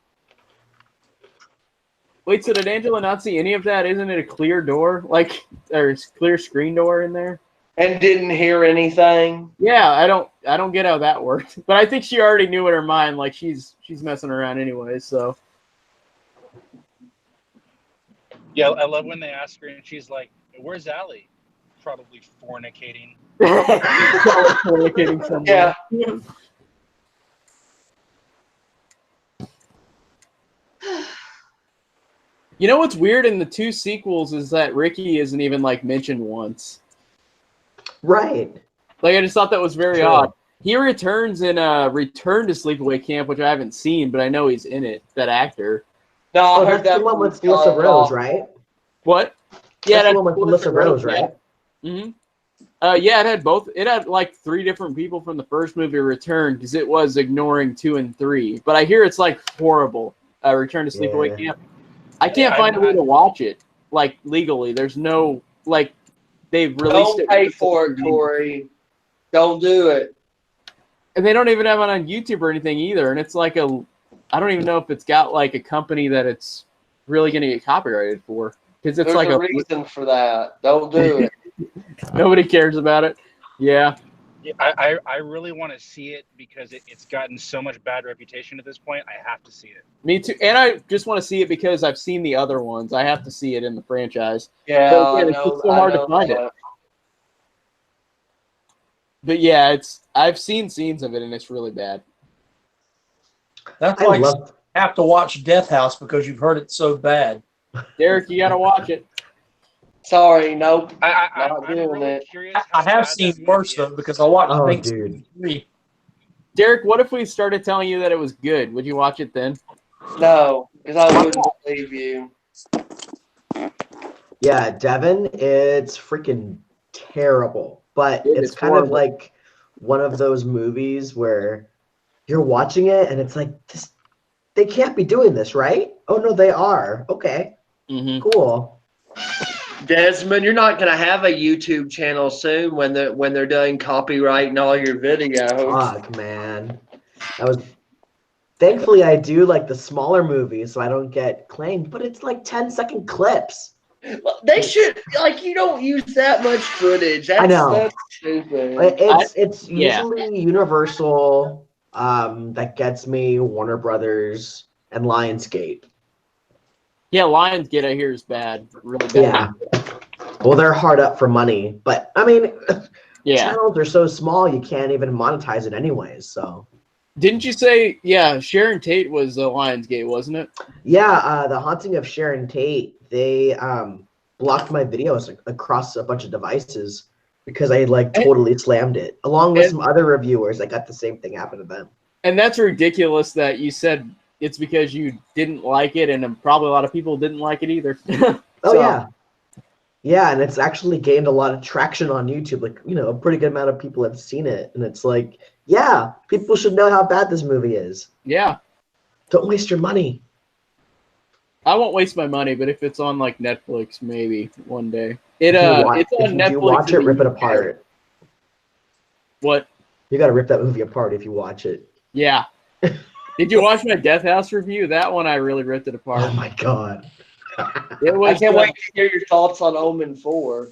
Wait, so did Angela not see any of that? Isn't it a clear door? Like, or a clear screen door in there? And didn't hear anything. Yeah, I don't get how that worked. But I think she already knew in her mind, like she's messing around anyway, so. Yeah, I love when they ask her and she's like, "Where's Allie?" Probably fornicating. Fornicating somewhere. Yeah. You know what's weird in the 2 sequels is that Ricky isn't even like mentioned once. Right. Like I just thought that was very True. odd. He returns in Return to Sleepaway Camp, which I haven't seen, but I know he's in it. That actor. No, I Oh, heard that's that the one with movie Melissa called Rose, off. right? What? Yeah, That's the one with Melissa Rose, right? Mm-hmm. Yeah, it had both. It had like 3 different people from the first movie return because it was ignoring 2 and 3. But I hear it's like horrible. Return to Sleepaway Camp. I can't find a way to watch it like legally. There's no like they've released Don't it. pay for it, Corey. Don't do it. And they don't even have it on YouTube or anything either. And it's like I don't even know if it's got like a company that it's really going to get copyrighted for because it's There's like a reason for that. Don't do it. Nobody cares about it. Yeah. I really want to see it because it's gotten so much bad reputation at this point. I have to see it. Me too. And I just want to see it because I've seen the other ones. I have to see it in the franchise. Yeah, But I again, know. it's just so hard to find it. But yeah, I've seen scenes of it and it's really bad. That's I like love. have to watch Death House because you've heard it so bad. Derek, you gotta watch it. Sorry, nope. I'm Not doing really it. curious. I how have bad seen that worse movie though is. because I watched Oh, Things dude. 3. Derek, what if we started telling you that it was good? Would you watch it then? No, because I wouldn't believe you. Yeah, Devin, it's freaking terrible. But Dude, it's it's kind of horrible. like one of those movies where you're watching it and it's like, they can't be doing this, right? Oh, no, they are. Okay, Mm-hmm. cool. Desmond, you're not going to have a YouTube channel soon when they're doing copyrighting all your videos. Fuck, man. That was. Thankfully, I do like the smaller movies so I don't get claimed, but it's like 10-second clips. They should you don't use that much footage. I know. That's stupid. It's yeah. usually Universal that gets me, Warner Brothers, and Lionsgate. Yeah, Lionsgate I hear is bad. Really bad. Yeah. Well, they're hard up for money, but I mean, Yeah. channels are so small you can't even monetize it anyways. So. Didn't you say, yeah, Sharon Tate was Lionsgate, wasn't it? Yeah, The Haunting of Sharon Tate. They blocked my videos across a bunch of devices because I totally slammed it, along with some other reviewers that got the same thing happen to them. And that's ridiculous that you said it's because you didn't like it, and probably a lot of people didn't like it either. Oh, yeah. Yeah, and it's actually gained a lot of traction on YouTube. A pretty good amount of people have seen it. And it's like, yeah, people should know how bad this movie is. Yeah. Don't waste your money. I won't waste my money, but if it's on like Netflix, maybe one day. It's If on you Netflix. do watch it, rip it apart. What? You got to rip that movie apart if you watch it. Yeah. Did you watch my Death House review? That one I really ripped it apart. Oh my god. It I was. can't wait to hear your thoughts on Omen 4.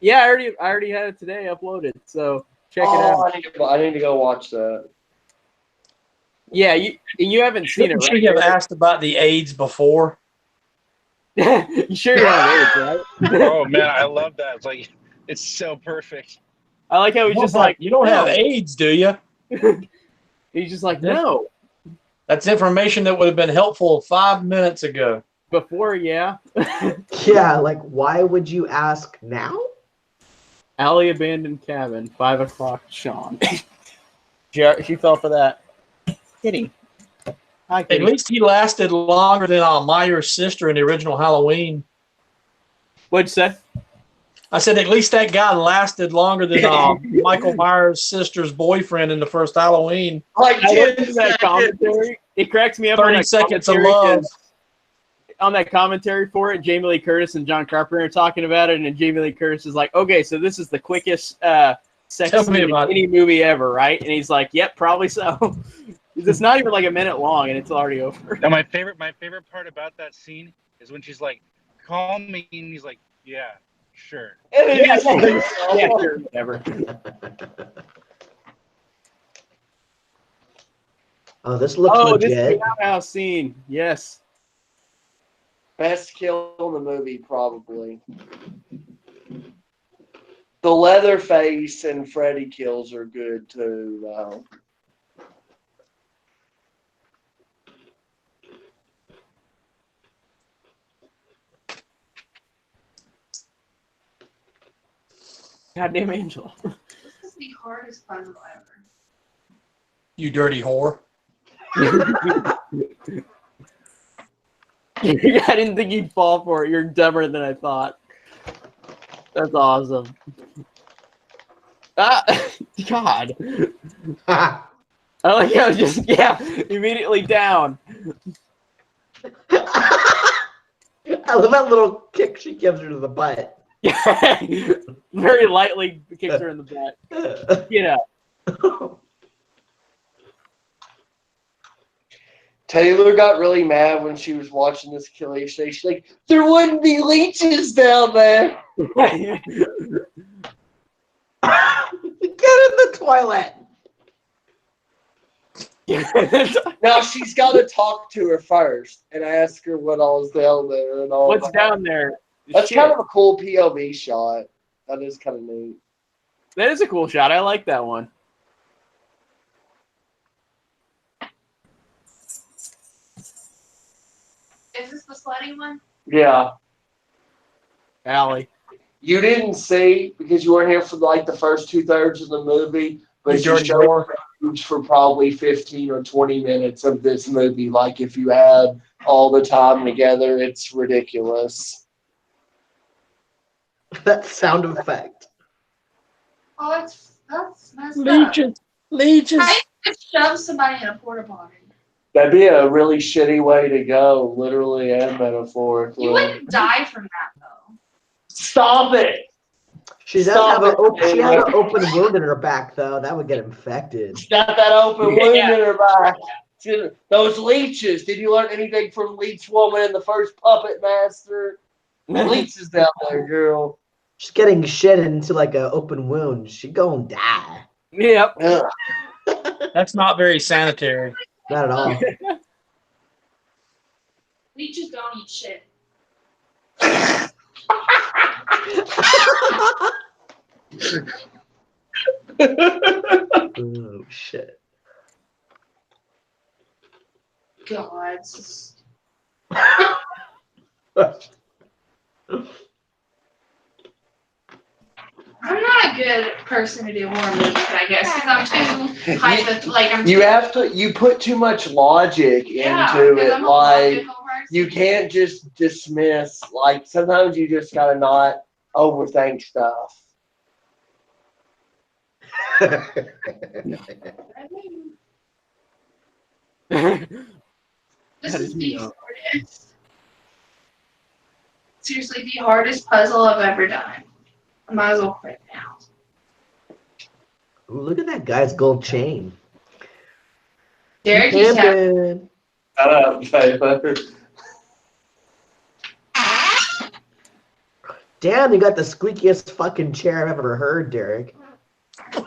Yeah, I already had it today uploaded, so check it out. I need to go watch that. Yeah, you haven't seen it, Should right? you have asked about the AIDS before? You sure you have AIDS, right? Oh man, I love that. It's so perfect. I like how he's just like, You don't have no. AIDS, do you? He's just like, no. That's information that would have been helpful 5 minutes ago. Before, yeah. Yeah, why would you ask now? Allie abandoned cabin, 5 o'clock, Sean. She fell for that. Kitty. Hi, At Kitty. least he lasted longer than Meyer's sister in the original Halloween. What'd you say? I said at least that guy lasted longer than Michael Myers' sister's boyfriend in the first Halloween. Like I 10 listened to that commentary. It cracks me up. 30 seconds of love. On that commentary for it, Jamie Lee Curtis and John Carpenter are talking about it, and then Jamie Lee Curtis is like, "Okay, so this is the quickest sex Tell scene me in about any movie ever, right?" And he's like, "Yep, probably so." It's not even like a minute long, and it's already over. Now my favorite part about that scene is when she's like, "Call me," and he's like, "Yeah, sure." Yeah, sure, whatever. Oh, this looks This legit. house scene, yes. Best kill in the movie, probably. The Leatherface and Freddy kills are good too, though. Goddamn Angela. This is the hardest puzzle ever. You dirty whore. I didn't think you'd fall for it. You're dumber than I thought. That's awesome. God. I like how just, immediately down. I love that little kick she gives her to the butt. Very lightly kicks her in the butt. Get up. Taylor got really mad when she was watching this killing station. She's like, there wouldn't be leeches down there. Get in the toilet. Now she's got to talk to her first and ask her what all's down there and all. What's down there? That's Shit. kind of a cool POV shot. That is kind of neat. That is a cool shot. I like that one. Is this the slutty one? Yeah. Allie. You didn't see because you weren't here for like the first 2/3 of the movie, but You she dirty showed whore. footage for probably 15 or 20 minutes of this movie. Like if you had all the time together, it's ridiculous. That sound effect. Oh, that's messed up. Legions. Legions. I just shove somebody in a porta potty. That'd be a really shitty way to go, literally and metaphorically. You wouldn't die from that though. Stop it! She does Stop have it. she has an open wound in her back though. That would get infected. She's got that open wound Yeah. in her back. Those leeches. Did you learn anything from Leech Woman in the first Puppet Master? Leeches down there, girl. She's getting shit into like an open wound. She gonna die. Yep. Ugh. That's not very sanitary. Not at all. Leeches don't eat shit. Oh shit. God, it's just... I'm not a good person to do horror movies, I guess, because I'm too I'm You too, have to. You put too much logic yeah, into 'cause it. I'm a Like logical person. you can't just dismiss. Like sometimes you just gotta not overthink stuff. This That is is the me. hardest. Seriously, the hardest puzzle I've ever done. I might as well quit now. Ooh, look at that guy's gold chain. Derek, you have Camping. Shut up, Taylor. Damn, you got the squeakiest fucking chair I've ever heard, Derek. Put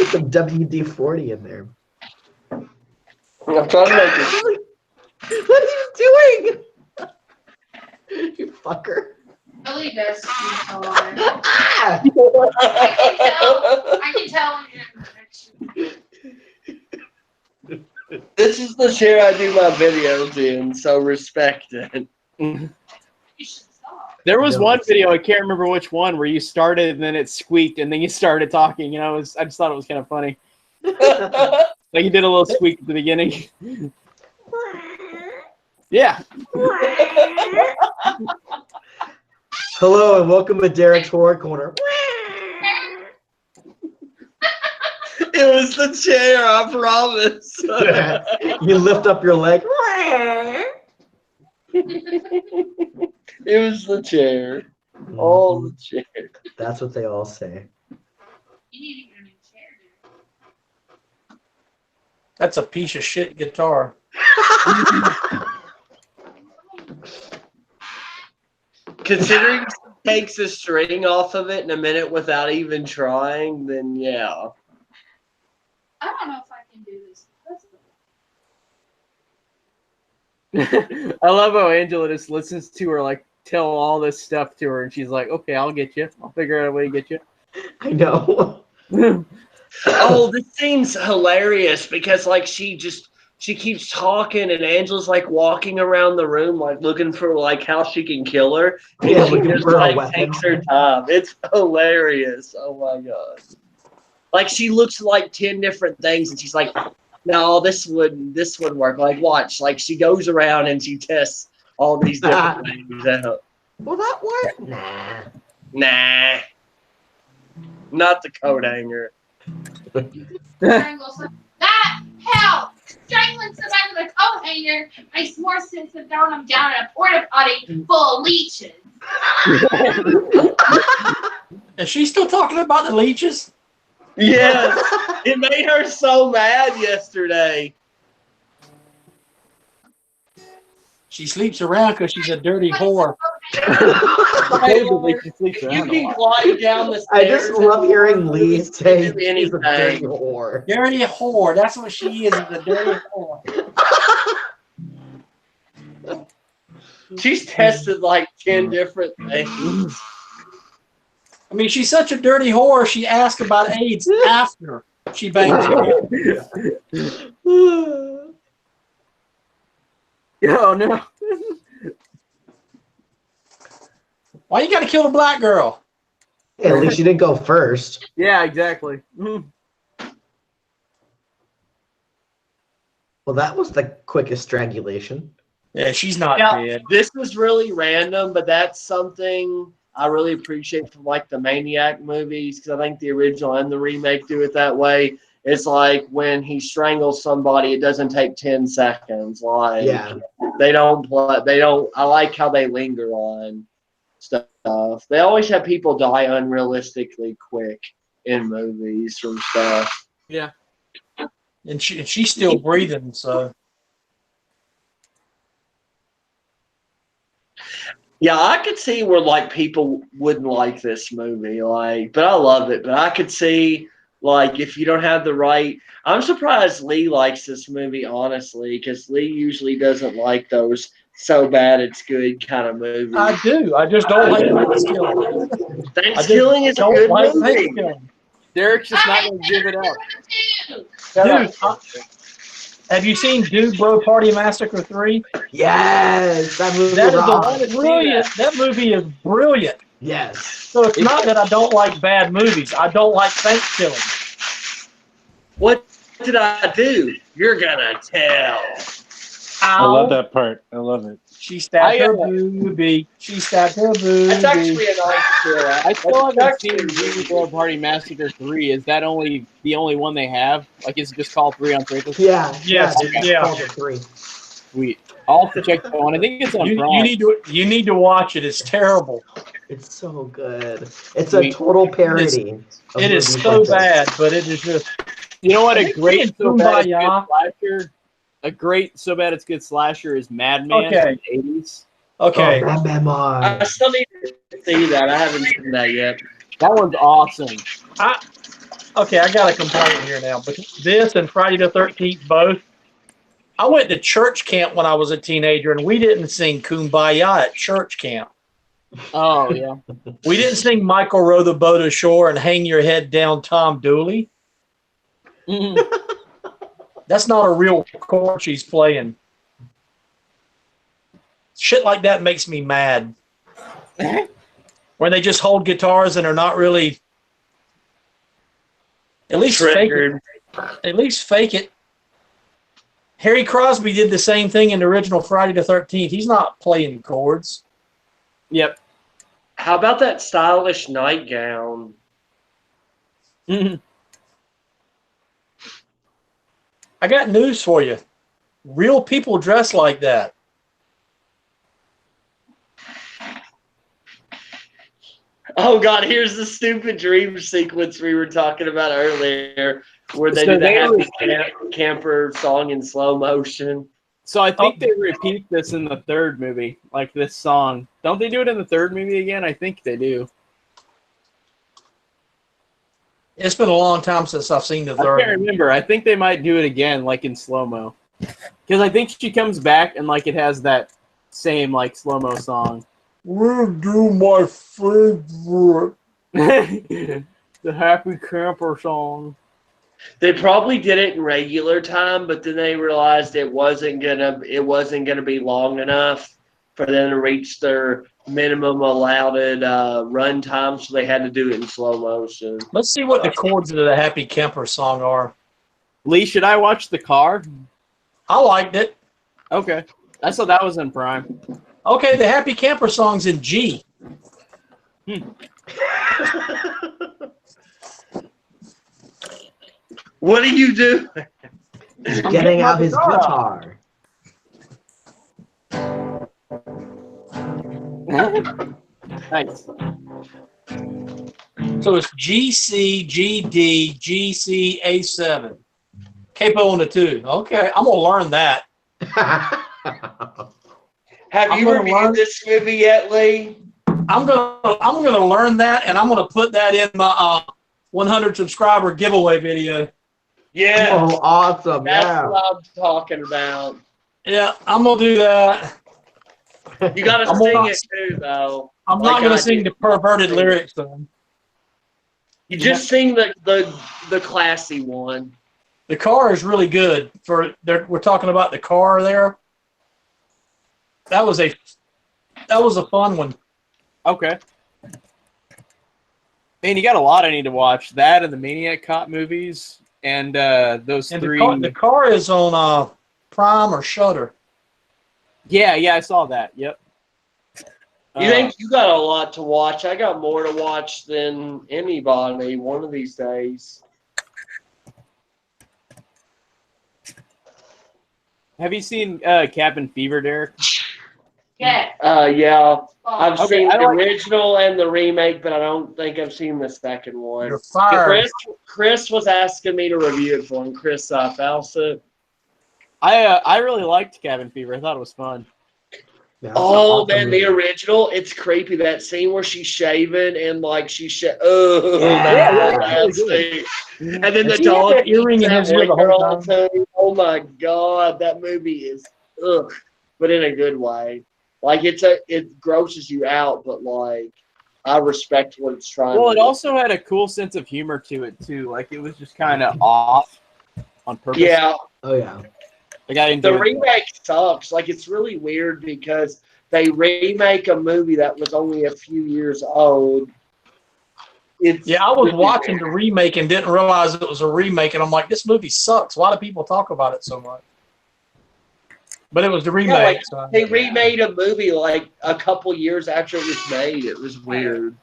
some WD-40 in there. I'm trying to make it. What are you doing? You fucker. really does squeeze a lot. Ah! I can tell when you're in the This is the chair I do my videos in, so respect it. You should stop. There was No. one video, I can't remember which one, where you started and then it squeaked and then you started talking. You know, I just thought it was kind of funny. Like you did a little squeak at the beginning. Yeah. Hello and welcome to Derek's Horror Corner. It was the chair, I promise. You lift up your leg. It was the chair. Oh, the chair. That's what they all say. You need to get a new chair, dude. That's a piece of shit guitar. Considering he takes the string off of it in a minute without even trying, then yeah. I don't know if I can do this. I love how Angela just listens to her like tell all this stuff to her and she's like, okay, I'll get you. I'll figure out a way to get you. I know. Oh, this scene's hilarious because like she keeps talking and Angela's like walking around the room like looking for like how she can kill her. And Yeah, she looking just for a like weapon. takes her time. It's hilarious. Oh my god. Like she looks like 10 different things, and she's like, "No, this wouldn't work." Like, watch. Like she goes around and she tests all these different things out. Will that work? Nah. Nah, not the coat hanger. Strangle some- That hell! Strangling somebody with a coat hanger makes more sense than throwing them down in a porta potty full of leeches. Is she still talking about the leeches? Yes, it made her so mad yesterday. She sleeps around because she's a dirty whore. Supposedly she sleeps You around a can lot. glide down the I stairs. just love hearing Lee say do she's a dirty anything. whore. Dirty whore. That's what she is a dirty whore. She's tested like 10 different things. I mean, she's such a dirty whore, she asked about AIDS after she banged the Oh no. Why you gotta kill the black girl? Hey, at least you didn't go first. Yeah, exactly. Mhm. Well, that was the quickest strangulation. Yeah, she's not Now, dead. this was really random, but that's something I really appreciate from like the Maniac movies, because I think the original and the remake do it that way. It's like when he strangles somebody, it doesn't take 10 seconds. Like Yeah. they don't play. They don't. I like how they linger on stuff. They always have people die unrealistically quick in movies from stuff. Yeah. And she's still breathing, so Yeah, I could see where like people wouldn't like this movie, like, but I love it. But I could see like if you don't have the right. I'm surprised Lee likes this movie, honestly, because Lee usually doesn't like those so bad it's good kind of movies. I do. I just don't like Thanksgiving. Thanksgiving is a Don't good like movie. Thanksgiving. Derek's just not gonna give it up. Dude, have you seen Dude Bro Party Massacre 3? Yes, that movie That is rocks. a brilliant. That movie is brilliant. Yes. So it's not that I don't like bad movies. I don't like Thanksgiving. What did I do? You're gonna tell. I love that part. I love it. She stabbed her I, uh, boobie. She stabbed her boobie. That's actually a nice kill. I still haven't That's seen actually- Dream World Party Massacre 3. Is that only the only one they have? Like, is it just called 3 on 3? Yeah. Yes, it's yeah. called The 3. Sweet. I'll have to check that one. I think it's on Prime. You need to watch it. It's terrible. It's so good. It's a Sweet. total parody. of It is movies so like this. bad, but it is just. You know what? A Are you great saying so bad it's good Kumbaya? slasher. A great so bad it's good slasher is Madman Okay. from the 80s. Okay. Oh, Bam Bam I On. still need to see that. I haven't seen that yet. That one's awesome. Okay, I got a complaint here now. But this and Friday the 13th both. I went to church camp when I was a teenager, and we didn't sing Kumbaya at church camp. Oh yeah. We didn't sing Michael Row the Boat Ashore and Hang Your Head Down, Tom Dooley. Mhm. That's not a real chord she's playing. Shit like that makes me mad. Where they just hold guitars and are not really. At least fake it. At least fake it. Harry Crosby did the same thing in the original Friday the 13th. He's not playing chords. Yep. How about that stylish nightgown? Mhm. I got news for you. Real people dress like that. Oh God, here's the stupid dream sequence we were talking about earlier, where they So do the they happy camper song in slow motion. So I think they repeat this in the third movie, like this song. Don't they do it in the third movie again? I think they do. It's been a long time since I've seen the I third. can't remember. I think they might do it again, like in slow mo, because I think she comes back and like it has that same like slow mo song. We'll do my favorite. The happy camper song. They probably did it in regular time, but then they realized it wasn't gonna be long enough for them to reach their minimum allowed run time, so they had to do it in slow motion. Let's see what the chords of the Happy Camper song are. Lee, should I watch The Car? I liked it. Okay. I saw that was in Prime. Okay, the Happy Camper song's in G. What do you do? He's getting out his guitar. Nice. So it's G, C, G, D, G, C, A7. Capo on the 2. Okay, I'm going to learn that. Have I'm you gonna reviewed learn- this movie yet, Lee? I'm gonna learn that, and I'm gonna put that in my 100 subscriber giveaway video. Yeah, Oh, awesome. that's Yeah. what I'm talking about. Yeah, I'm gonna do that. You got to I'm sing not- it too, though. I'm Like not gonna I sing did. the perverted lyrics though. You just sing the classy one. The car is really good. We're talking about the car there. That was a fun one. Okay. Man, you got a lot I need to watch. That and the Maniac Cop movies and those And three. the car is on Prime or Shudder. Yeah, I saw that. Yep. You think you got a lot to watch? I got more to watch than anybody one of these days. Have you seen Cabin Fever, Derek? Yeah. Yeah. I've Okay, seen I the like- original and the remake, but I don't think I've seen the second one. You're fired. Chris was asking me to review it for him. Chris Fawcett. I really liked Cabin Fever. I thought it was fun. Yeah, Oh that's an man, awesome the movie. original, it's creepy. That scene where she's shaving and like she's oh, Yeah, that scene. And then the Does he have dog that earring in eats his that ear the one whole girl, time? too. Oh my god, that movie is ugh, but in a good way. Like it grosses you out, but like I respect what it's trying. Well, to it do. also had a cool sense of humor to it too. Like it was just kind of off on purpose. Yeah, Oh, yeah. Like I the enjoyed it. remake sucks. Like it's really weird because they remake a movie that was only a few years old. Yeah, I was really watching weird. the remake and didn't realize it was a remake, and I'm like, this movie sucks. Why do people talk about it so much? But it was the remake. like, so. They remade a movie like a couple years after it was made. It was weird.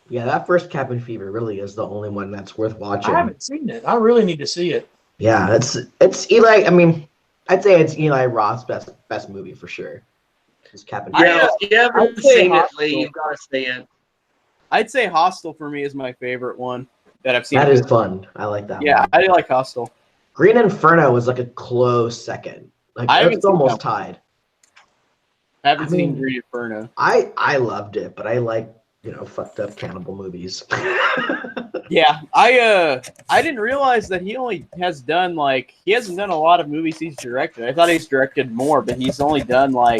Yeah, that first Cabin Fever really is the only one that's worth watching. I haven't seen it. I really need to see it. Yeah, it's Eli. I mean, I'd say it's Eli Roth's best movie for sure. It's Cabin Fever. Yeah, if you haven't I'd say seen it, Hostel. Lee, you've got to see it. I'd say Hostel for me is my favorite one that I've seen. That is fun. I like that. Yeah, one. I like Hostel. Green Inferno was like a close second. Like I haven't it's seen almost that one. tied. I haven't I seen mean- Green Inferno. I loved it, but I like fucked up cannibal movies. Yeah, I didn't realize that he only has done he hasn't done a lot of movies he's directed. I thought he's directed more, but he's only done I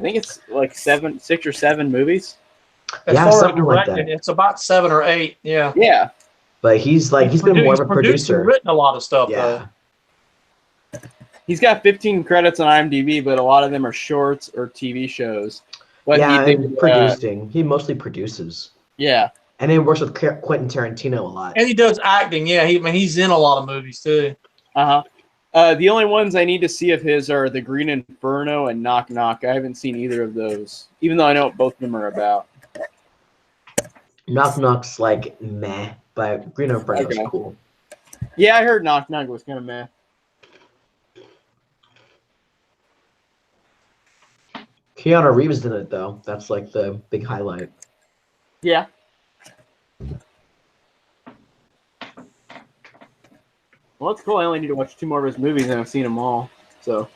think it's 6 or 7 movies. As Yeah, far as something like directed, that. it's about 7 or 8. Yeah. Yeah, But he's been more of a produced and producer. written a lot of stuff Yeah. though. he's got 15 credits on IMDb, but a lot of them are shorts or TV shows. But Yeah, he and did, producing. He mostly produces. yeah. And he works with Quentin Tarantino a lot. And he does acting. Yeah, he's in a lot of movies too. The only ones I need to see of his are The Green Inferno and Knock Knock. I haven't seen either of those, even though I know what both of them are about. Knock Knock's like meh, but Green Inferno's Okay. cool. Yeah, I heard Knock Knock was kind of meh. Keanu Reeves in it though. That's like the big highlight. Yeah. Well, that's cool. I only need to watch 2 more of his movies, and I've seen them all. So,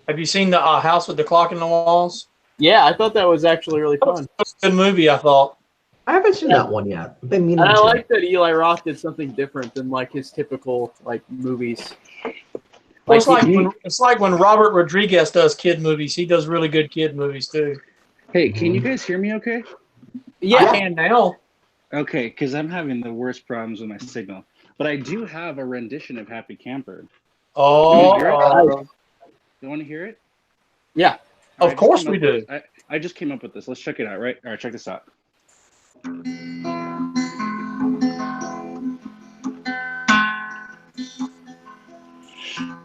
Have you seen the House with the Clock in the Walls? yeah, I thought that was actually really fun. That's a good movie, I thought. I haven't seen that one yet. I've been meaning And I to. like that Eli Roth did something different than his typical movies. Well, it's he- like when Robert Rodriguez does kid movies. He does really good kid movies too. Hey, can you guys hear me okay? yeah, I can now. Okay, because I'm having the worst problems with my signal. But I do have a rendition of Happy Camper. Oh, You're- You want to hear it? Yeah. Of course we do. I just came up with this. Let's check it out, right? All right, check this out.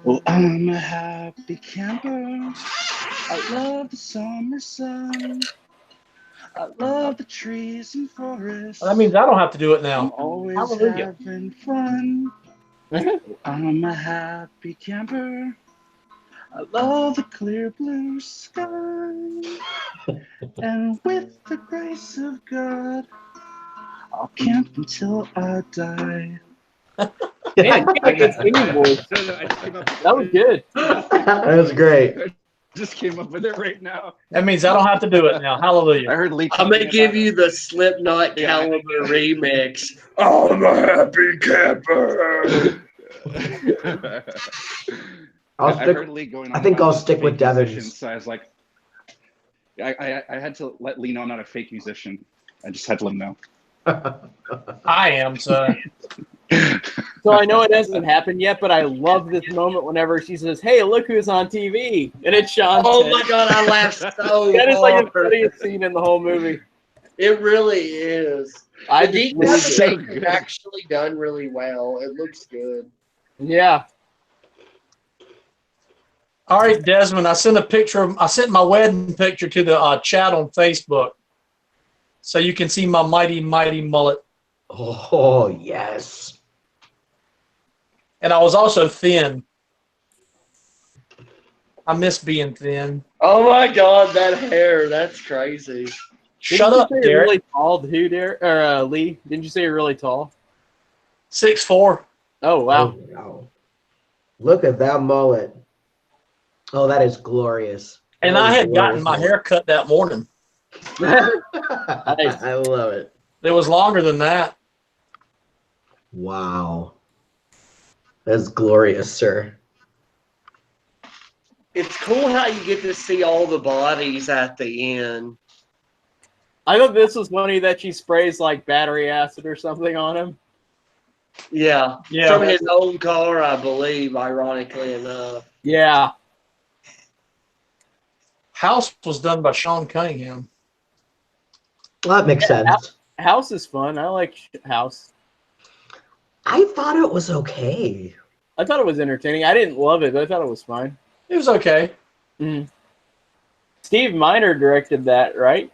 Well, I'm a happy camper. I love the summer sun. I love the trees and forests. That means I don't have to do it I'm now. always Hallelujah. having fun. I'm a happy camper. I love the clear blue sky. And with the grace of God, I'll camp until I die. Man, you got good singing voice. I just came up with That was good. That was great. Just came up with it right now. That means I don't have to do it now. I Hallelujah. heard Lee. I'm gonna talking give about you the Slipknot Yeah. Caliber remix. I'm a happy camper. it. I'll I stick. heard Lee going I on think about I'll the stick with fake musician, Devon's. So I was like, I had to let Lee know I'm not a fake musician. I just had to let him know. I am, so. So I know it hasn't happened yet, but I love this moment whenever she says, "Hey, look who's on TV," and it's Sean. Oh Penn. my god, I laughed so That is like the hard. funniest scene in the whole movie. It really is. I The just lose so it. decapitation good. is actually done really well. It looks good. Yeah. All right, Desmond, I sent my wedding picture to the chat on Facebook. So you can see my mighty, mighty mullet. Oh yes. And I was also thin. I miss being thin. Oh my god, that hair. That's crazy. Shut Didn't up, you say you're Derek. really tall, too, Derek? Or Lee? Didn't you say you're really tall? 6'4". Oh wow. Oh, wow. Look at that mullet. Oh, that is glorious. And That I is had gotten glorious my mullet. hair cut that morning. I love it. It was longer than that. Wow. That's glorious, sir. It's cool how you get to see all the bodies at the end. I thought this was funny that she sprays like battery acid or something on him. Yeah. Yeah. From his own car, I believe, ironically enough. Yeah. House was done by Sean Cunningham. Well, that makes sense. House is fun. I like House. I thought it was okay. I thought it was entertaining. I didn't love it, but I thought it was fine. It was okay. Steve Miner directed that, right?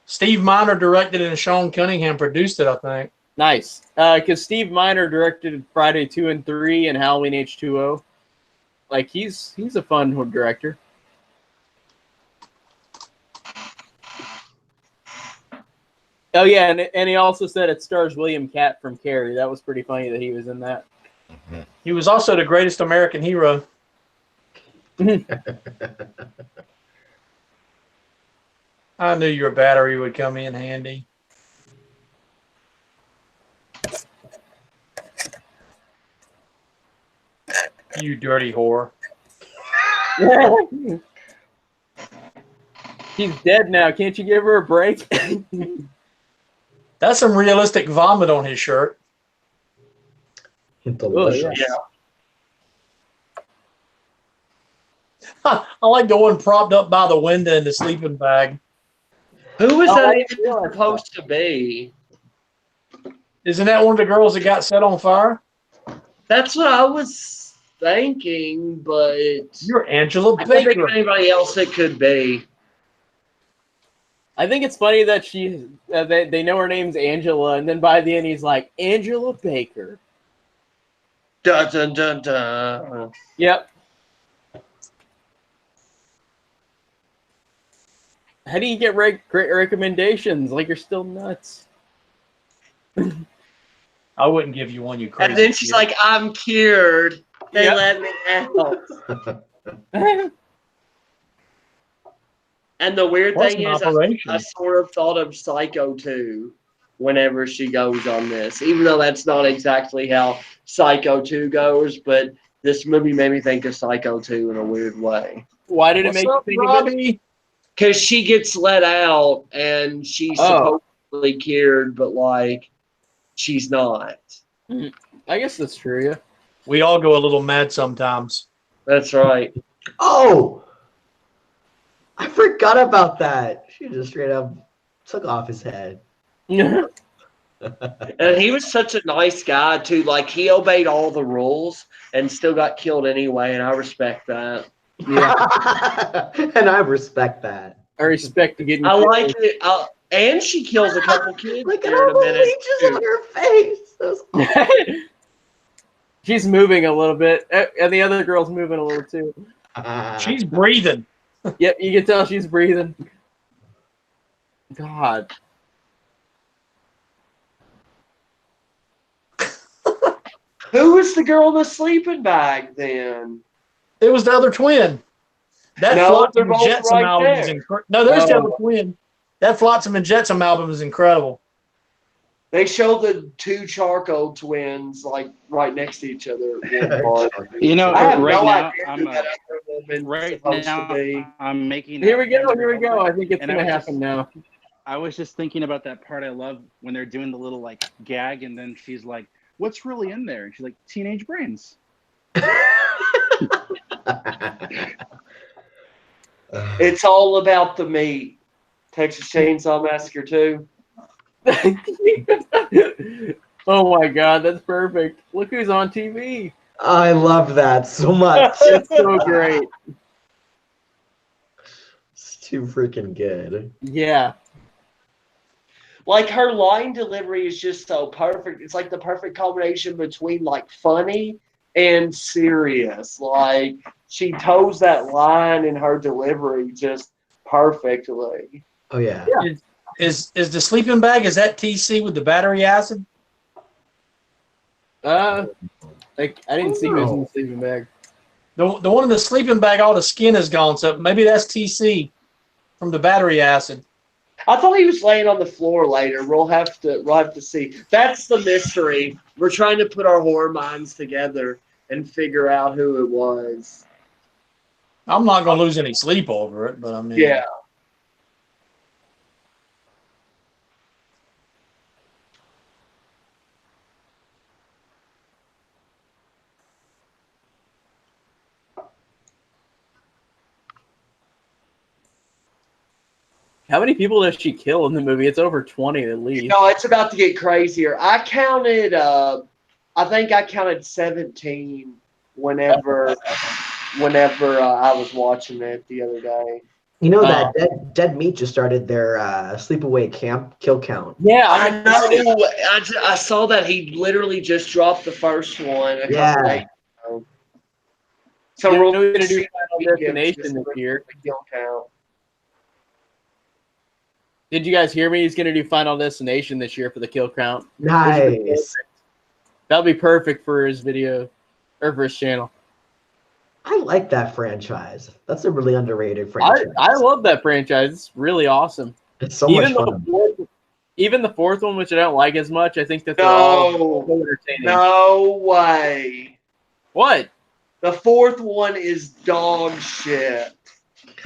Steve Miner directed it and Sean Cunningham produced it, I think. Nice. Because Steve Miner directed Friday 2 and 3 and Halloween H2O. Like, he's a fun director. Oh, yeah, and he also said it stars William Catt from Carrie. That was pretty funny that he was in that. He was also the greatest American hero. I knew your battery would come in handy. You dirty whore. She's dead now. Can't you give her a break? That's some realistic vomit on his shirt. Delicious. Yeah. I like the one propped up by the window in the sleeping bag. Who was Oh, that I even didn't realize supposed to be? Isn't that one of the girls that got set on fire? That's what I was thinking, but You're Angela I can't think Baker. of anybody else it could be. I think it's funny that they know her name's Angela, and then by the end he's like, Angela Baker. Dun dun dun dun. Yep. How do you get great recommendations? Like, you're still nuts. I wouldn't give you one, you crazy. And then she's kid. like, I'm cured. They Yep. let me out. And the weird What's thing an is, operation? I sort of thought of Psycho 2 whenever she goes on this, even though that's not exactly how Psycho 2 goes, but this movie made me think of Psycho 2 in a weird way. Why did it What's make you up, think of it? Robbie? Because she gets let out and she's Oh. supposedly cured, but like, she's not. I guess that's true, yeah. We all go a little mad sometimes. That's right. Oh, I forgot about that. She just straight up took off his head. And he was such a nice guy too. Like he obeyed all the rules and still got killed anyway, and I respect that. Yeah, And I respect that. I respect to getting. I like it. And she kills a couple kids Look at there in all a the minute. leeches too. on her face. Those- She's moving a little bit, and the other girl's moving a little too. She's breathing. Yep, you can tell she's breathing. God. Who was the girl in the sleeping bag then? It was the other twin. That No, Flotsam they're and both Jetsam right album is there. incredible. No, there's the Oh. other twin. That Flotsam and Jetsam album is incredible. They show the two charcoal twins like right next to each other. At one part. You know, I have right no now, idea I'm who that other woman's right supposed now to be. I'm making. Here a we go. Here we hamburger go. I think it's and I gonna was happen just- now. I was just thinking about that part I love when they're doing the little like gag, and then she's like, "What's really in there?" And she's like, "Teenage brains." It's all about the meat. Texas Chainsaw Massacre 2. Oh my God, that's perfect. Look who's on TV. I love that so much. It's so great. It's too freaking good. Yeah. Like her line delivery is just so perfect. It's like the perfect combination between like funny and serious. Like she toes that line in her delivery just perfectly. Oh yeah. Is the sleeping bag, is that TC with the battery acid? Like I didn't see who was in the sleeping bag. The one in the sleeping bag, all the skin is gone, so maybe that's TC from the battery acid. I thought he was laying on the floor later. We'll have to see. That's the mystery. We're trying to put our horror minds together and figure out who it was. I'm not gonna lose any sleep over it, but I mean, Yeah. How many people does she kill in the movie? It's over 20 at least. No, it's about to get crazier. I think I counted 17 whenever I was watching it the other day. You know that Dead Meat just started their Sleepaway camp kill count. Yeah, I know. I saw that he literally just dropped the first one. A couple days ago. So They're we're going to do see Final Destination this year. the kill count. Did you guys hear me? He's going to do Final Destination this year for the kill count. Nice. That'll be perfect for his video or for his channel. I like that franchise. That's a really underrated franchise. I love that franchise. It's really awesome. It's so much even fun. Even the fourth one, which I don't like as much, I think that they're all No. so entertaining. No way. What? The fourth one is dog shit.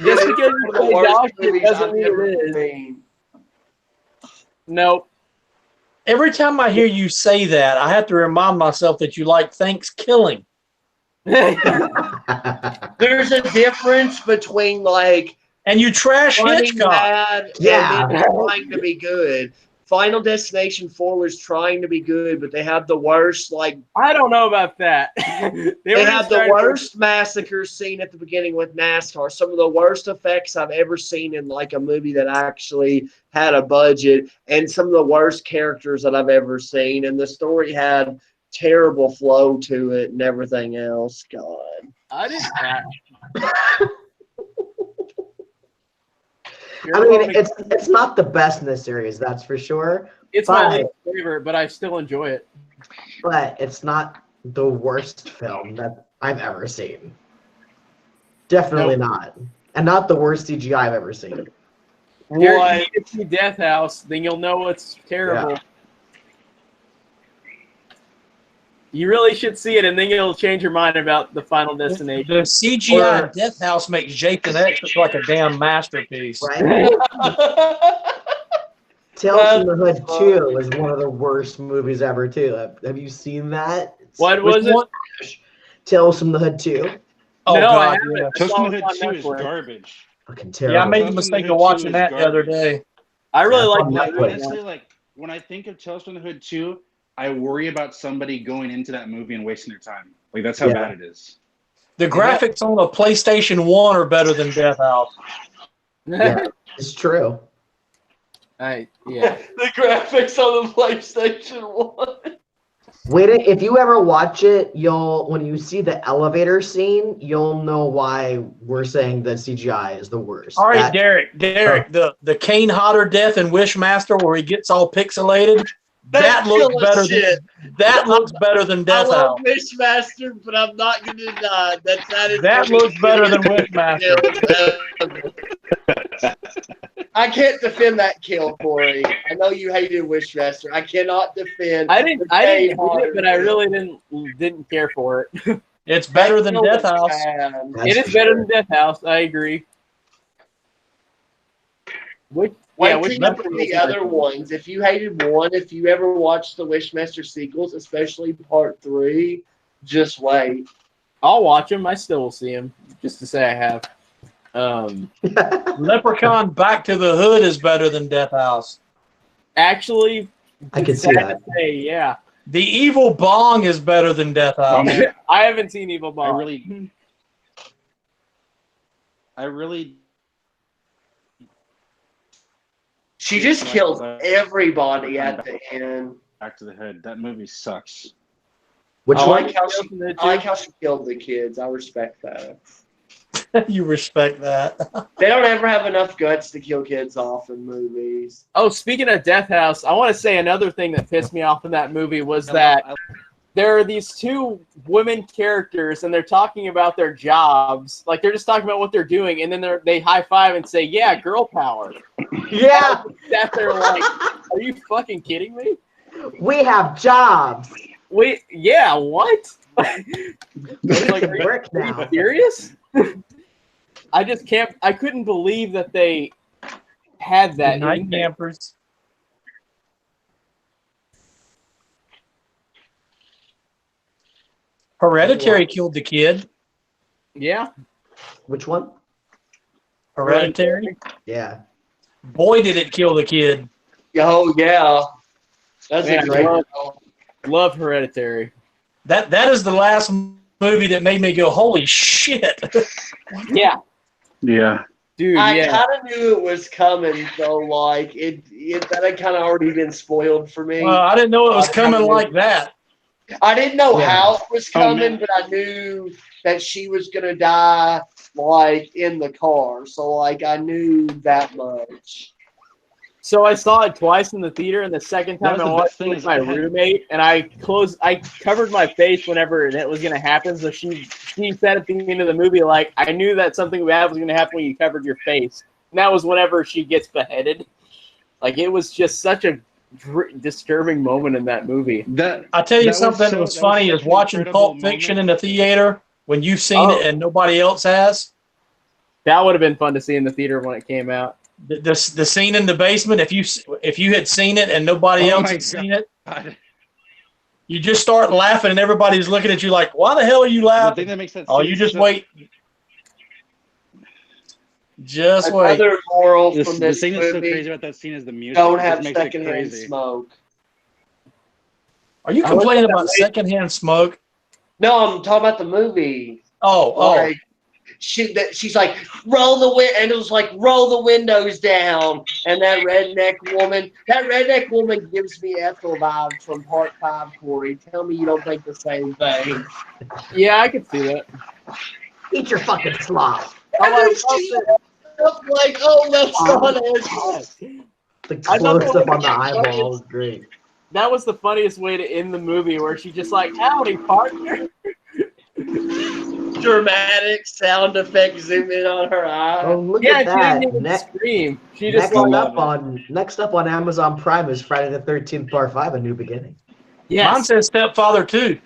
Just It is because one you of the say worst dog shit movies doesn't I've mean ever it is. seen. Nope. every time I hear you say that, I have to remind myself that you like Thanksgiving. There's a difference between like And you trash funny Hitchcock. bad Yeah. and then trying to be good. Final Destination 4 was trying to be good, but they have the worst like I don't know about that. they were have just the trying to- worst massacre scene at the beginning with NASCAR. Some of the worst effects I've ever seen in like a movie that actually had a budget, and some of the worst characters that I've ever seen. And the story had terrible flow to it and everything else. God. I didn't. I mean, it's not the best in the series, that's for sure. It's my but- least favorite, but I still enjoy it. But it's not the worst film that I've ever seen. Definitely not. And not the worst CGI I've ever seen. You What? need to see Death House, then you'll know it's terrible. Yeah. You really should see it, and then you'll change your mind about the Final Destination. The CGI in Death House makes Jason X look like a damn masterpiece. Right? Tales from the Hood 2 is one of the worst movies ever, too. Have you seen that? What was Which it? one? Tales from the Hood 2. Oh No, I God, haven't. yeah. Tales saw from the it Hood on 2 is Netflix. garbage. Fucking Yeah, I terrible. made the Tales from the mistake Hood of 2 watching is that the other garbage. day. I really Yeah, like on that. Netflix. Honestly, like when I think of Tales from the Hood 2, I worry about somebody going into that movie and wasting their time. Like that's how Yeah. bad it is. The graphics on the PlayStation 1 are better than Death House. Yeah, it's true. yeah. The graphics on the PlayStation 1. Wait, if you ever watch it, when you see the elevator scene, you'll know why we're saying that CGI is the worst. All right, That- Derek, the Kane Hodder death in Wishmaster where he gets all pixelated, that That's looks killer better shit. than I Death love House. Wishmaster, but I'm not gonna deny that is That one of the looks better than shittiest Wishmaster. kills ever. I can't defend that kill, Corey. I know you hated Wishmaster. I cannot defend. I didn't the hate Kane it, Hodder but I kill. really didn't care for it. It's better That than kill Death was House. bad. That's It is for better sure. than Death House. I agree. Wait Yeah, till you look at the other ones. If you hated one, if you ever watched the Wishmaster sequels, especially Part 3, just wait. I'll watch them. I still will see them, just to say I have. Leprechaun Back to the Hood is better than Death House. Actually, I can see sad that. to say, yeah. The Evil Bong is better than Death Oh House. man, I haven't seen Evil Bob. I really She just kills everybody at the end. Back to the Hood. That movie sucks. Which I one? like how she killed the kids. I respect that. You respect that. They don't ever have enough guts to kill kids off in movies. Oh, speaking of Death House, I want to say another thing that pissed me off in that movie was that there are these two women characters, and they're talking about their jobs. Like, they're just talking about what they're doing, and then they high-five and say, yeah, girl power. Yeah, Sat there like, are you fucking kidding me? we have jobs. Wait, yeah, what? I was like, are Work you now. serious? I just can't. I couldn't believe that they had that. Night in there. Campers. Hereditary killed the kid. Yeah. Which one? Hereditary. Yeah. Boy, did it kill the kid. Oh, yeah. That's Man, a great Love Hereditary. That is the last movie that made me go, holy shit. Yeah, Yeah. dude. I Yeah. kind of knew it was coming, though. Like, that had kind of already been spoiled for me. I didn't know it was coming like that. I didn't know Yeah. how it was Oh, coming, man. but I knew that she was going to die, like, in the car. So, like, I knew that much. So I saw it twice in the theater, and the second That time was I the watched best it thing with is my I had- roommate, and I covered my face whenever that was gonna happen. So she said at the end of the movie, like, I knew that something bad was gonna happen when you covered your face. And that was whenever she gets beheaded. Like, it was just such a disturbing moment in that movie. I tell you something that was funny is watching Pulp Fiction in the theater when you've seen it and nobody else has. That would have been fun to see in the theater when it came out. The scene in the basement, if you had seen it and nobody else had seen it, you just start laughing and everybody's looking at you like, why the hell are you The thing laughing? that makes that Oh, scene you just so- wait. Just wait. Another moral The from this thing that's so movie, crazy about that scene is the music. don't It have just makes it secondhand crazy. smoke. Are you I looked complaining at that about lady- secondhand smoke? No, I'm talking about the movie. Oh. Like, she's like, roll the and it was like, roll the windows down. And that redneck woman gives me Ethel vibes from Part 5, Corey. Tell me you don't think the same thing. Yeah, I could see that. Eat your fucking slop. And then she up like, oh, that's not it. The I thought that close up was on the eyeball was great. That was the funniest way to end the movie, where she just like, howdy, partner. Dramatic sound effect zoom in on her eye. Oh, look Yeah, at she that. didn't even scream. She just Next up on Amazon Prime is Friday the 13th Part 5, A New Beginning. Mine says Stepfather 2.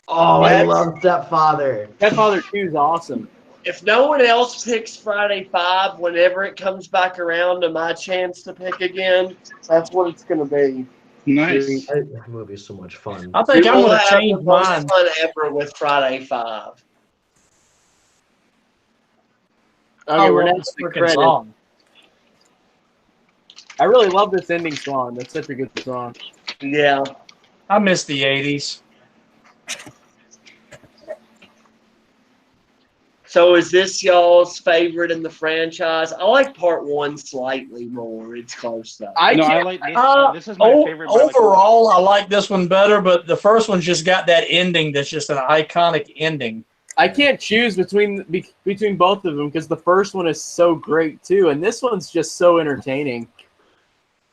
Oh, I Yes. love Stepfather. Stepfather 2 is awesome. If no one else picks Friday 5, whenever it comes back around to my chance to pick again, that's what it's going to be. Nice. That movie is so much fun. I think We I'm will going to have change the most mine. fun ever with Friday 5. Okay, we're love next this to freaking credits. song. I really love this ending song. That's such a good song. Yeah. I miss the 80s. So is this y'all's favorite in the franchise? I like part one slightly more. It's close though. No, I can't. like this. This is my favorite. by, like, Overall, I like this one better, but the first one's just got that ending that's just an iconic ending. I can't choose between both of them because the first one is so great too, and this one's just so entertaining.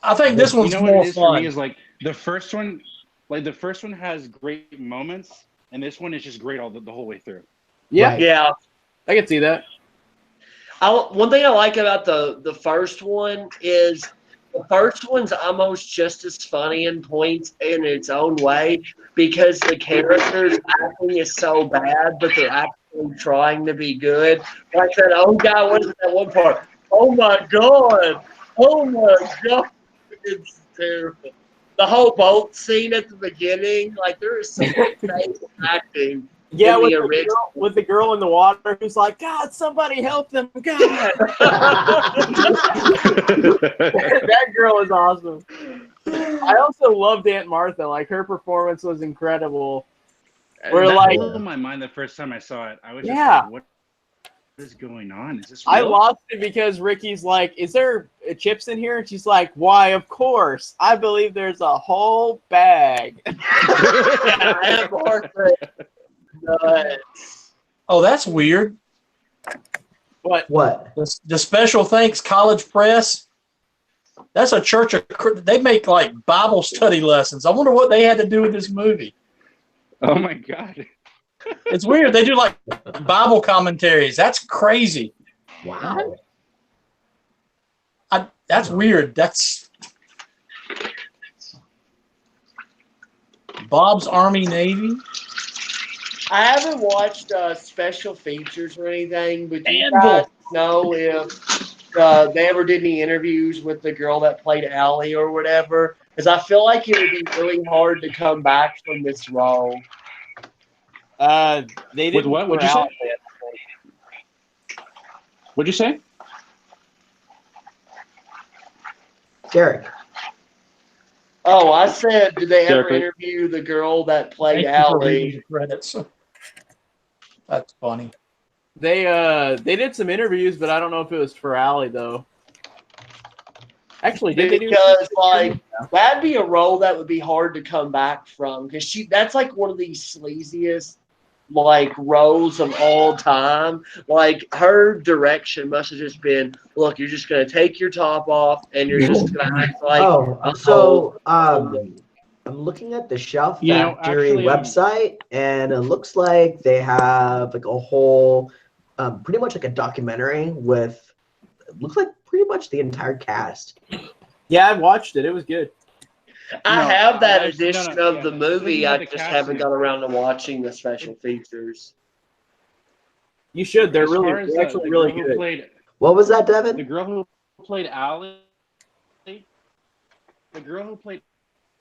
I think this you one's know what more it is for fun. me is like the first one. Like the first one has great moments, and this one is just great all the whole way through. Yeah, Right. Yeah. I can see that. One thing I like about the first one is the first one's almost just as funny in points in its own way because the characters acting is so bad, but they're actually trying to be good. Like that old guy, what is it, that one part? Oh my god! Oh my god! It's terrible. The whole boat scene at the beginning, like there is some fake acting. Yeah, in with the the, original. girl, with the girl in the water who's like, God, somebody help them, God. That girl is awesome. I also loved Aunt Martha. Like her performance was incredible. Where that like, blew my mind the first time I saw it. I was just yeah. like, "What is going on? Is this I real?" lost it because Ricky's like, is there chips in here? And she's like, why, of course. I believe there's a whole bag. Yeah, Aunt Martha. Nuts. Oh, that's weird. What? What? The Special Thanks College Press. That's a church of. They make like Bible study lessons. I wonder what they had to do with this movie. Oh my god! It's weird. They do like Bible commentaries. That's crazy. Wow. That's weird. That's Bob's Army Navy. I haven't watched special features or anything, but do you Anvil. guys know if they ever did any interviews with the girl that played Allie or whatever? Because I feel like it would be really hard to come back from this role. They did With what? What'd you say? What'd you say? Derek. Oh, I said, did they ever Derek. interview the girl that played Thank you for reading Allie? the credits. That's funny. They did some interviews, but I don't know if it was for Allie though. Actually, did they do? Because like that'd be a role that would be hard to come back from because that's like one of the sleaziest like roles of all time. Like her direction must have just been, look, you're just gonna take your top off and you're just gonna act like I'm looking at the Shelf You know, Factory actually, website, and it looks like they have like a whole, pretty much like a documentary with, it looks like pretty much the entire cast. Yeah, I watched it. It was good. I No, have that I- edition no, of the yeah. movie. Listen to I the just cast haven't in it. got around to watching the special features. You should. They're As far really, as they're actually the really girl who good. played What was that, the Devin? girl who played Allie. The girl who played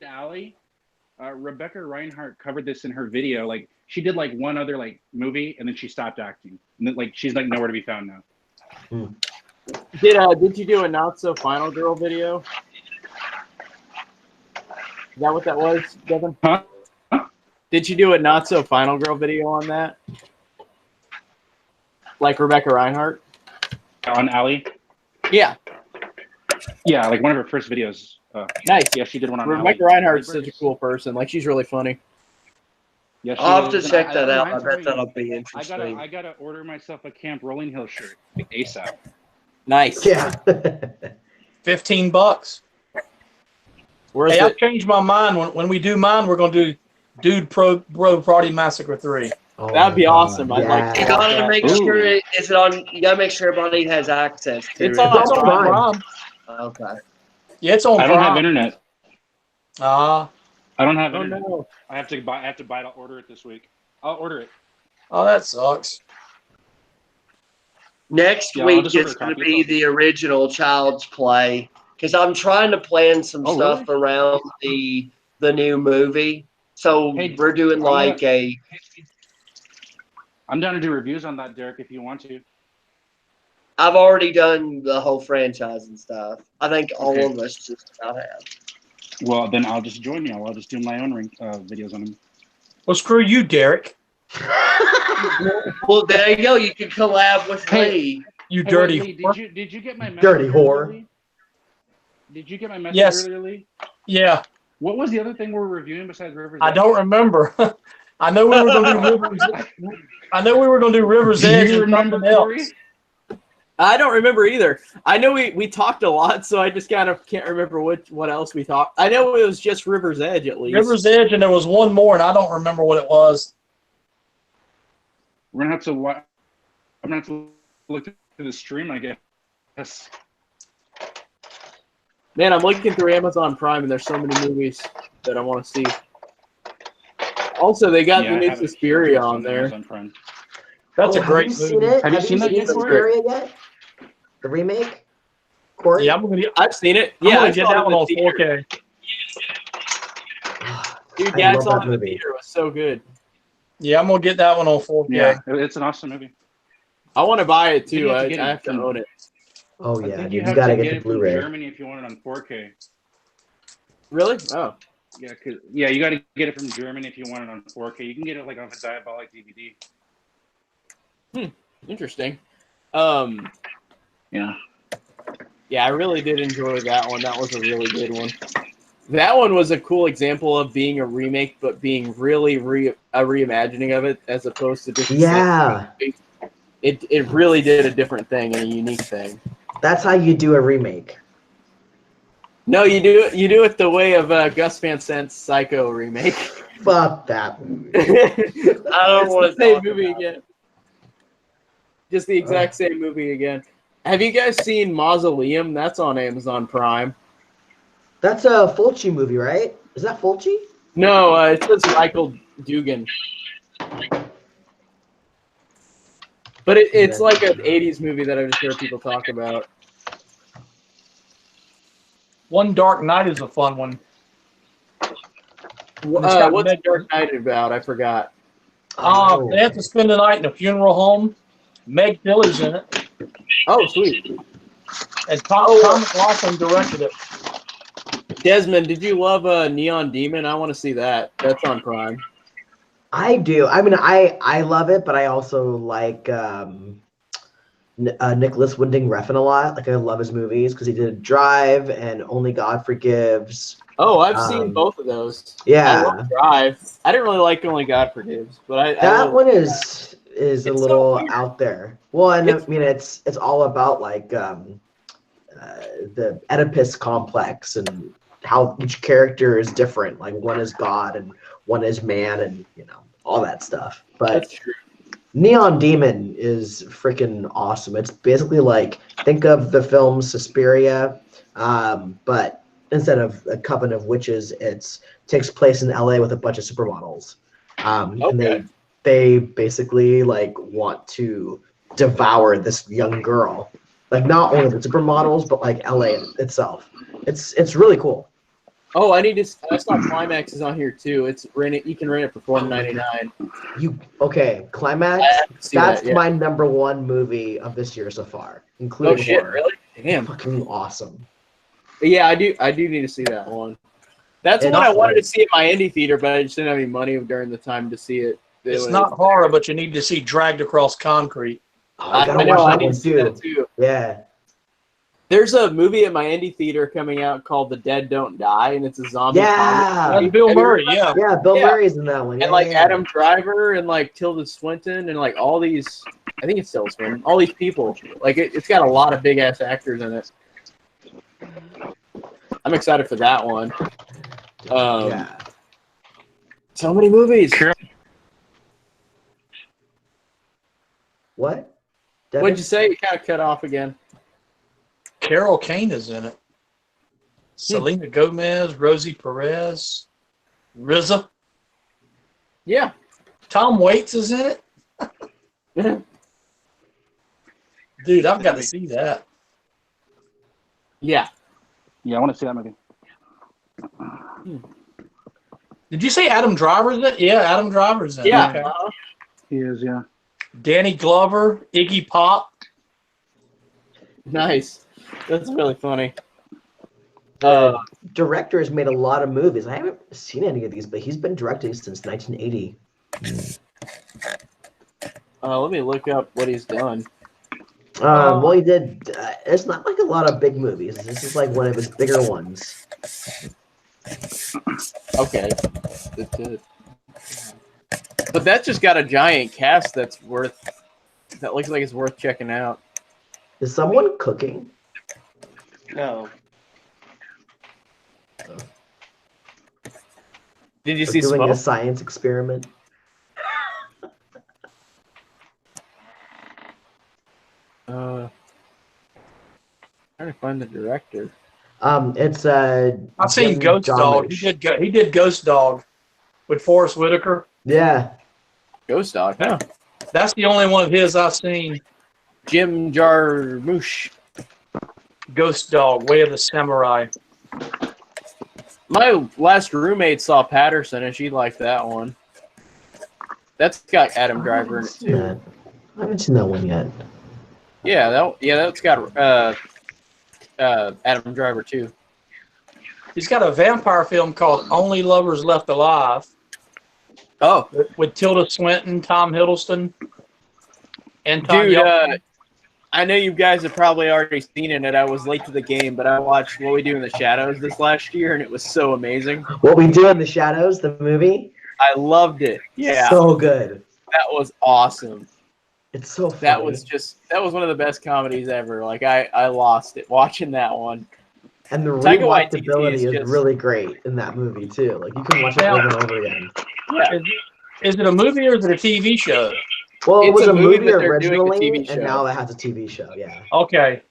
Allie. Rebecca Reinhart covered this in her video. Like she did like one other like movie, and then she stopped acting. And then, like she's like nowhere to be found now. Did you do a not so final girl video? Is that what that was, Devin? Huh? Did you do a not so final girl video on that? Like Rebecca Reinhart? On Allie. Yeah. Yeah, like one of her first videos. Nice. Yeah, she did one on Rebecca Allie. Reinhart's such a cool person. Like she's really funny. Yeah, she I'll have to is. And check that out. I reminds bet me, that'll be I interesting. gotta order myself a Camp Rolling Hill shirt, like ASAP. Nice. Yeah. $15. Where's Hey, it? I've changed my mind. When we do mine, we're gonna do Dude Bro Party Massacre 3. Oh That'd be my God, awesome. I'd like to You yeah. watch gotta that. make Ooh. sure is it on. You gotta make sure everybody has access to It's it. on It's on Prime. Prime. Okay. Yeah, it's on I don't have Prime. internet. Ah, I don't have Oh internet. no. I have to buy it. I'll order it this week. I'll order it. oh, that sucks. Next Yeah, I'll week just order is a going to copy. be the original Child's Play because I'm trying to plan some Oh, stuff around the new movie. So Hey, we're doing like I'm down to do reviews on that, Derek, if you want to. I've already done the whole franchise and stuff. I think all of us just about have. Well, then I'll just join you. I'll just do my own videos on them. Well, screw you, Derek. Well, there you go. You can collab with Hey. Lee. You Hey, dirty wait, Lee, whore. did you get my message? Dirty earlier, whore. Lee? Did you get my message Yes. earlier, Lee? Yeah, What was the other thing we're reviewing besides Rivers? I Edge? don't remember. I know we were going to do Rivers. I know we were going to do Rivers Do Edge you and remember, something else. Corey? I don't remember either. I know we talked a lot, so I just kind of can't remember what else we talked. I know it was just River's Edge at least. Rivers Edge, and there was one more, and I don't remember what it was. We're gonna have to watch. I'm gonna have to look through the stream, I guess. Man, I'm looking through Amazon Prime, and there's so many movies that I want to see. Also, they got the I new have it Suspiria on there. Amazon Prime. That's a have great you seen movie. it? Have you seen that yet, Corey? Suspiria yet? The remake? Corey? Yeah, I'm going to I've seen it. I'm Yeah, gonna I get saw that it one in on the theater. 4K. Dude, I yeah, I love saw that it in the movie. theater. It was so good. Yeah, I'm going to get that one on 4K. Yeah, it's an awesome movie. I want to buy it too. You have to I get it have to from- own it. Oh I yeah, think you you have gotta to get get the it from Blu-ray. Germany if you want it on 4K. Really? Oh. Yeah, you got to get it from Germany if you want it on 4K. You can get it like off a Diabolic DVD. Interesting. Yeah. Yeah, I really did enjoy that one. That was a really good one. That one was a cool example of being a remake, but being really a reimagining of it as opposed to just the same Yeah, movie. It really did a different thing and a unique thing. that's how you do a remake. No, you do it the way of Gus Van Sant's Psycho remake. Fuck that movie. I don't want It's to the same talk movie about again. Just the exact same movie again. Have you guys seen Mausoleum? That's on Amazon Prime. That's a Fulci movie, right? Is that Fulci? No, it says Michael Dugan. But it's like an 80s movie that I just heard people talk about. One Dark Knight is a fun one. What's Meg- Dark Knight about? I forgot. Oh. They have to spend the night in a funeral home. Meg Tilly's in it. Oh, sweet. And Tom McLaughlin directed it. Desmond, did you love Neon Demon? I want to see that. That's on Prime. I do. I mean, I love it, but I also like Nicholas Winding Refn a lot. Like, I love his movies because he did Drive and Only God Forgives. Oh, I've seen both of those. Yeah. I love Drive. I didn't really like Only God Forgives, but That one is a so little weird. out there. Well, and It's- I mean, it's all about like the Oedipus complex and how each character is different. Like, one is God and one is man, and all that stuff. But That's true. Neon Demon is freaking awesome. It's basically like, think of the film Suspiria, but instead of a coven of witches, it takes place in LA with a bunch of supermodels. And they basically like want to devour this young girl. Like, not only the supermodels, but like LA itself. It's really cool. Oh, I saw Climax is on here too. You can rent it for $4.99. Climax? That's my number one movie of this year so far, including Oh shit, horror. really? Damn. Fucking awesome. Yeah, I do need to see that one. That's the one I wanted to see at my indie theater, but I just didn't have any money during the time to see it. It's not horror, but you need to see Dragged Across Concrete. Oh, I gotta know, watch I that need one to see that too. Yeah. There's a movie at my indie theater coming out called The Dead Don't Die, and it's a zombie Yeah. comedy. That's Bill Have you Murray, heard of that? yeah. Yeah, Bill Yeah. Murray's in that one. And like Adam Driver and like Tilda Swinton and like all these, I think it's Tilda Swinton, all these people. Like it's got a lot of big ass actors in it. I'm excited for that one. Yeah. So many movies. What? What'd you say? You kind of cut off again. Carol Kane is in it. Selena Gomez, Rosie Perez, RZA. Yeah. Tom Waits is in it. Dude, I've got to see that. Yeah. Yeah, I want to see that movie. Did you say Adam Driver's in it? Yeah, Adam Driver's in it. Yeah. Okay. He is, yeah. Danny Glover, Iggy Pop. Nice. That's really funny. The director has made a lot of movies. I haven't seen any of these, but he's been directing since 1980. Let me look up what he's done. Well, he did. It's not like a lot of big movies. This is like one of his bigger ones. Okay. That's it. But that's just got a giant cast that looks like it's worth checking out. Is someone cooking? No. Did you Or see doing Smoke? a science experiment? Trying to find the director. It's I've seen Jim Ghost Dog. Jarmusch. He did Ghost Dog with Forrest Whitaker. Yeah. Ghost Dog, huh? That's the only one of his I've seen. Jim Jarmusch. Ghost Dog, Way of the Samurai. My last roommate saw Patterson, and she liked that one. That's got Adam Driver in it too. I haven't seen that one yet. Yeah, that's got Adam Driver too. He's got a vampire film called Only Lovers Left Alive Oh, with Tilda Swinton, Tom Hiddleston, and Tom dude, Yelchin. I know you guys have probably already seen it. I was late to the game, but I watched What We Do in the Shadows this last year, and it was so amazing. What We Do in the Shadows, the movie? I loved it. Yeah, So good. that was awesome. It's so funny. That was one of the best comedies ever. Like I lost it watching that one. And the Taika Waititi rewatchability is is just- really great in that movie too. Like you can watch it Yeah. over and over again. Yeah, Is it a movie or is it a TV show? Well, it It's was a a movie, movie but they're doing a originally, TV show. and now it has a TV show. Yeah. Okay.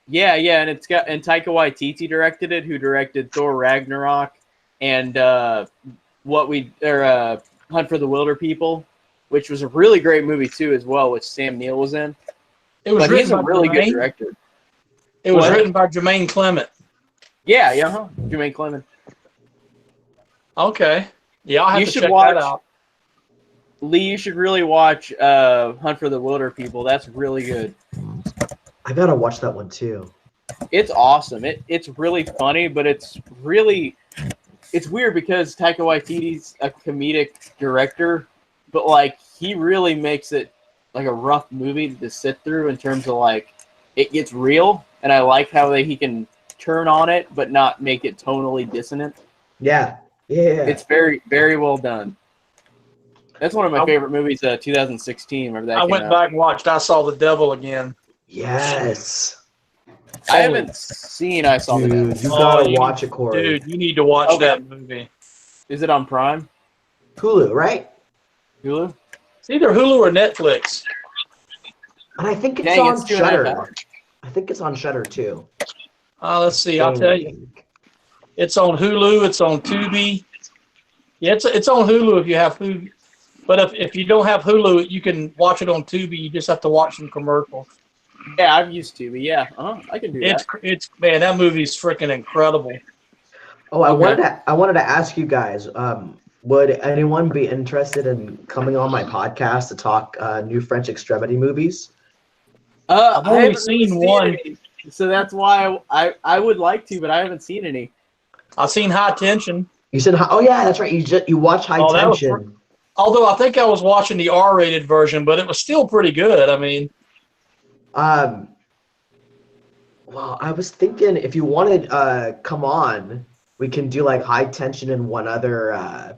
yeah, and Taika Waititi directed it, who directed Thor Ragnarok and Hunt for the Wilder People, which was a really great movie too as well, which Sam Neill was in. It was But he's written a by really good Jermaine. director. It was What? written by Jermaine Clement. Yeah, Jermaine Clement. Okay. Yeah, I'll have You to should check watch- that out. Lee, you should really watch Hunt for the Wilder People. That's really good. I gotta watch that one too. It's awesome. It's really funny, but it's weird because Taika Waititi's a comedic director, but like he really makes it like a rough movie to sit through in terms of like it gets real, and I like how he can turn on it but not make it tonally dissonant. Yeah. It's very, very well done. That's one of my favorite movies, 2016. Remember that? I went back and watched I Saw the Devil again. Yes. I haven't seen I Saw the Devil. Dude, you gotta you- watch it, Corey. Dude, you need to watch Okay. that movie. Is it on Prime? Hulu, right? Hulu? It's either Hulu or Netflix. And I think it's Dang, on it's 2.5 Shudder. hours. I think it's on Shudder too. Let's see. I'll tell you. It's on Hulu. It's on Tubi. Yeah, it's on Hulu if you have Hulu. But if you don't have Hulu, you can watch it on Tubi. You just have to watch some commercials. Yeah, I've used to, but yeah, I can do that. It's man, that movie's freaking incredible. Oh, I Okay. wanted to ask you guys. Would anyone be interested in coming on my podcast to talk new French extremity movies? I've I only haven't seen really one. any, so that's why I would like to, but I haven't seen any. I've seen High Tension. You said, oh yeah, that's right. You watch High Oh, that was Tension. Although I think I was watching the R-rated version, but it was still pretty good. I mean, Well, I was thinking if you wanted come on, we can do like High Tension and one other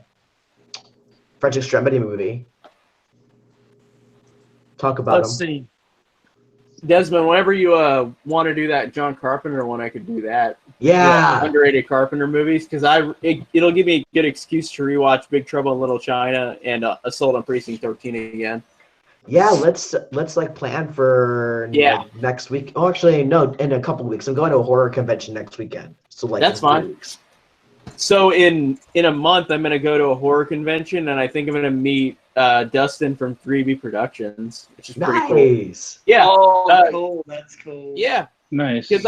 French extremity movie. Talk about let's them. see. Desmond, whenever you want to do that John Carpenter one, I could do that. Yeah. Underrated Carpenter movies, because it'll give me a good excuse to rewatch Big Trouble in Little China and Assault on Precinct 13 again. Yeah, let's like plan for next week. Oh, actually, no, in a couple weeks. I'm going to a horror convention next weekend. So like That's in 3 fine. weeks. So in a month, I'm going to go to a horror convention, and I think I'm going to meet Dustin from 3B Productions, which is pretty cool. Nice. Yeah, Oh, cool. That's cool. yeah. Nice. Because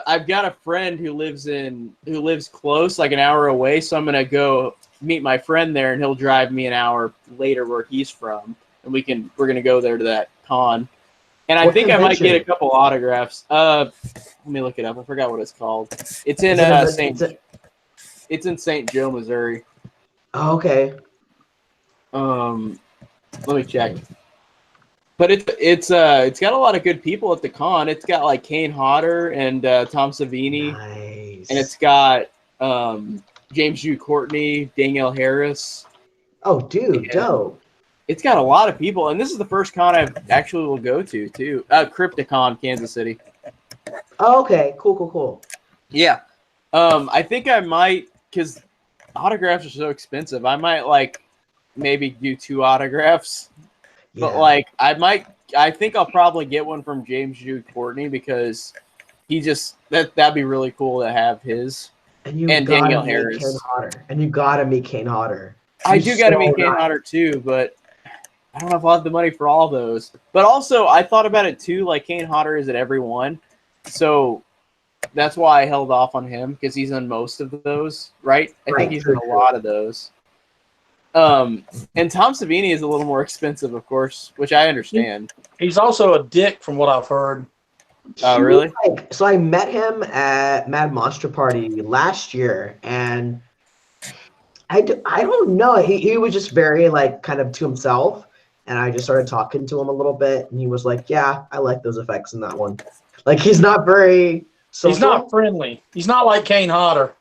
I've got a friend who lives close, like an hour away. So I'm gonna go meet my friend there, and he'll drive me an hour later where he's from, and we're gonna go there to that con. And I What think I might convention? get a couple autographs. Let me look it up. I forgot what it's called. It's in It's in St. Joe, Missouri. Oh, okay. Let me check. But it's got a lot of good people at the con. It's got like Kane Hodder and Tom Savini, Nice. and it's got James Hugh Courtney, Danielle Harris. Oh, dude, dope. It's got a lot of people, and this is the first con I actually will go to too. Crypticon, Kansas City. Oh, okay. Cool. Yeah. I think I might, because autographs are so expensive. I might like maybe do 2 autographs, but like I think I'll probably get one from James Jude Courtney because he just that'd be really cool to have his. And you and gotta Danielle meet Harris. Kane Hodder. And you gotta meet Kane Hodder. I He's do got to so meet Kane nice. Hodder too, but I don't know if I'll have the money for all those. But also, I thought about it too. Like Kane Hodder is at every one, so that's why I held off on him because he's in most of those, right? I think he's in a lot of those. And Tom Savini is a little more expensive, of course, which I understand. He's also a dick, from what I've heard. Oh, really? So I met him at Mad Monster Party last year, and I don't know. He was just very like kind of to himself, and I just started talking to him a little bit, and he was like, "Yeah, I like those effects in that one." Like he's not very social. He's not friendly. He's not like Kane Hodder.